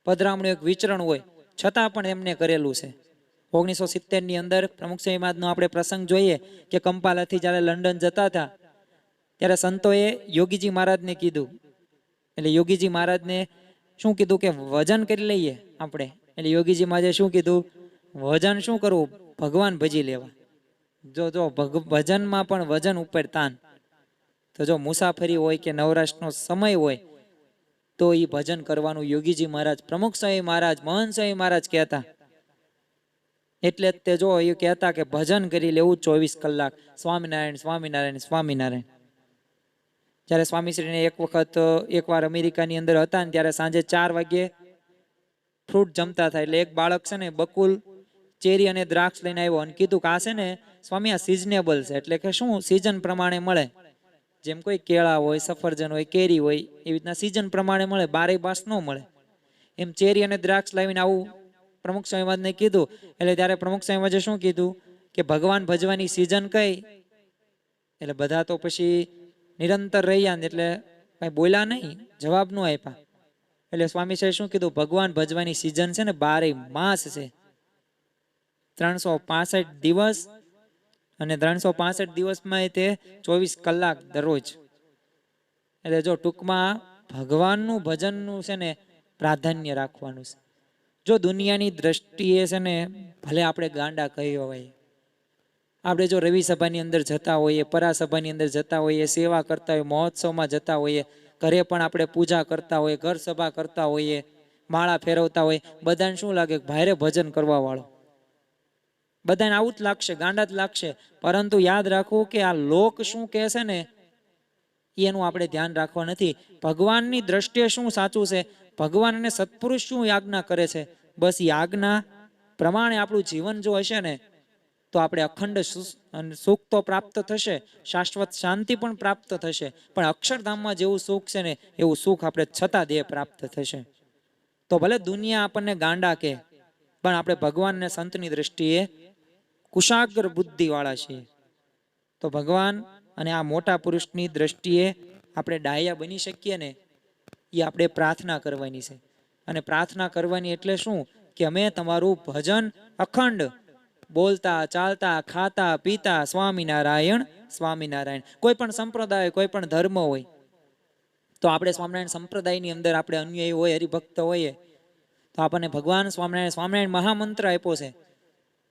પધરામણું એક વિચરણ હોય, છતાં પણ એમને કરેલું છે. 1970ની અંદર પ્રમુખ સ્વામી મહારાજનો આપણે પ્રસંગ જોઈએ કે કંપાલાથી જ્યારે લંડન જતા હતા ત્યારે સંતોએ યોગીજી મહારાજને કીધું, એટલે યોગીજી મહારાજને શું કીધું કે વજન કરી લઈએ આપણે. એટલે યોગીજી મહારાજે શું કીધું, વજન શું કરવું, ભગવાન ભજી લેવા. જો ભજનમાં પણ વજન ઉપર તાન. તો જો મુસાફરી હોય કે નવરાશનો સમય હોય તો એ ભજન કરવાનું યોગીજી મહારાજ, પ્રમુખ સ્વામી મહારાજ, મહંત સ્વામી મહારાજ કહેતા. એટલે તે જો એ કહેતા કે ભજન કરી લેવું 24 કલાક, સ્વામિનારાયણ સ્વામિનારાયણ સ્વામિનારાયણ. જ્યારે સ્વામીશ્રીને એકવાર અમેરિકાની અંદર હતા ને ત્યારે સાંજે 4 વાગ્યે ફ્રૂટ જમતા થાય, એટલે એક બાળક છે ને બકુલ ચેરી અને દ્રાક્ષ લઈને આવ્યો અને કીધું કે આ છે ને સ્વામી આ સિઝનેબલ છે, એટલે કે શું સિઝન પ્રમાણે મળે. જેમ કોઈ કેળા હોય, સફરજન હોય, કેરી હોય, એવી રીતના સિઝન પ્રમાણે મળે, 12 માસ ન મળે. એમ ચેરી અને દ્રાક્ષ લાવીને આવું પ્રમુખ સ્વામીવાદને કીધું. એટલે ત્યારે પ્રમુખ સ્વામીવાદે શું કીધું કે ભગવાન ભજવાની સિઝન કઈ? એટલે બધા તો પછી નિરંતર રહ્યા ને એટલે કઈ બોલ્યા નહીં, જવાબ ન આપ્યા. એટલે સ્વામી સાહેબ શું કીધું, ભગવાન ભજવાની સિઝન છે ને 12 માસ છે, 365 દિવસ, અને 365 દિવસમાં તે 24 કલાક દરરોજ. એટલે જો ટૂંકમાં ભગવાનનું ભજનનું છે ને પ્રાધાન્ય રાખવાનું છે. જો દુનિયાની દ્રષ્ટિએ છે ને ભલે આપણે ગાંડા કહ્યો હોય, આપણે જો રવિ સભાની અંદર જતા હોઈએ, પરા સભાની અંદર જતા હોઈએ, સેવા કરતા હોઈએ, મહોત્સવમાં જતા હોઈએ, ઘરે પણ આપણે પૂજા કરતા હોઈએ, ઘર સભા કરતા હોઈએ, માળા ફેરવતા હોઈએ, બધાને શું લાગે, ભારે ભજન કરવા વાળો. બધાને આવું જ લાગશે, ગાંડા જ લાગશે. પરંતુ યાદ રાખવું કે આ લોક શું કહે છે ને એનું આપણે ધ્યાન રાખવા નથી. ભગવાનની દ્રષ્ટિએ શું સાચું છે, ભગવાન અને સત્પુરુષ શું આજ્ઞા કરે છે, બસ એ આજ્ઞા પ્રમાણે આપણું જીવન જો હશે ને તો આપણે અખંડ સુખ તો પ્રાપ્ત થશે, શાશ્વત શાંતિ પણ પ્રાપ્ત થશે, પણ અક્ષરધામમાં જેવું સુખ છે ને એવું સુખ આપણે છતાં દેહ પ્રાપ્ત થશે. તો ભલે દુનિયા આપણને ગાંડા કે, પણ આપણે ભગવાન અને સંતની દ્રષ્ટિએ કુશાગ્ર બુદ્ધિ વાળા છીએ. તો ભગવાન અને આ મોટા પુરુષની દ્રષ્ટિએ આપણે ડાયા બની શકીએ ને એ આપણે પ્રાર્થના કરવાની છે. અને પ્રાર્થના કરવાની એટલે શું કે અમે તમારું ભજન અખંડ બોલતા, ચાલતા, ખાતા, પીતા સ્વામિનારાયણ સ્વામિનારાયણ. કોઈ પણ સંપ્રદાય, કોઈ પણ ધર્મ હોય તો આપણે સ્વામિનારાયણ સંપ્રદાયની અંદર આપણે અન્યાયી હોય, હરિભક્ત હોઈએ તો આપણને ભગવાન સ્વામિનારાયણ મહામંત્ર આપ્યો છે.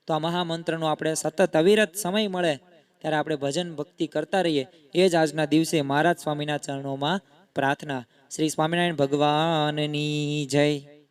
તો આ મહામંત્રનો આપણે સતત અવિરત સમય મળે ત્યારે આપણે ભજન ભક્તિ કરતા રહીએ. એ જ આજના દિવસે મહારાજ સ્વામીના ચરણોમાં પ્રાર્થના. શ્રી સ્વામિનારાયણ ભગવાનની જય.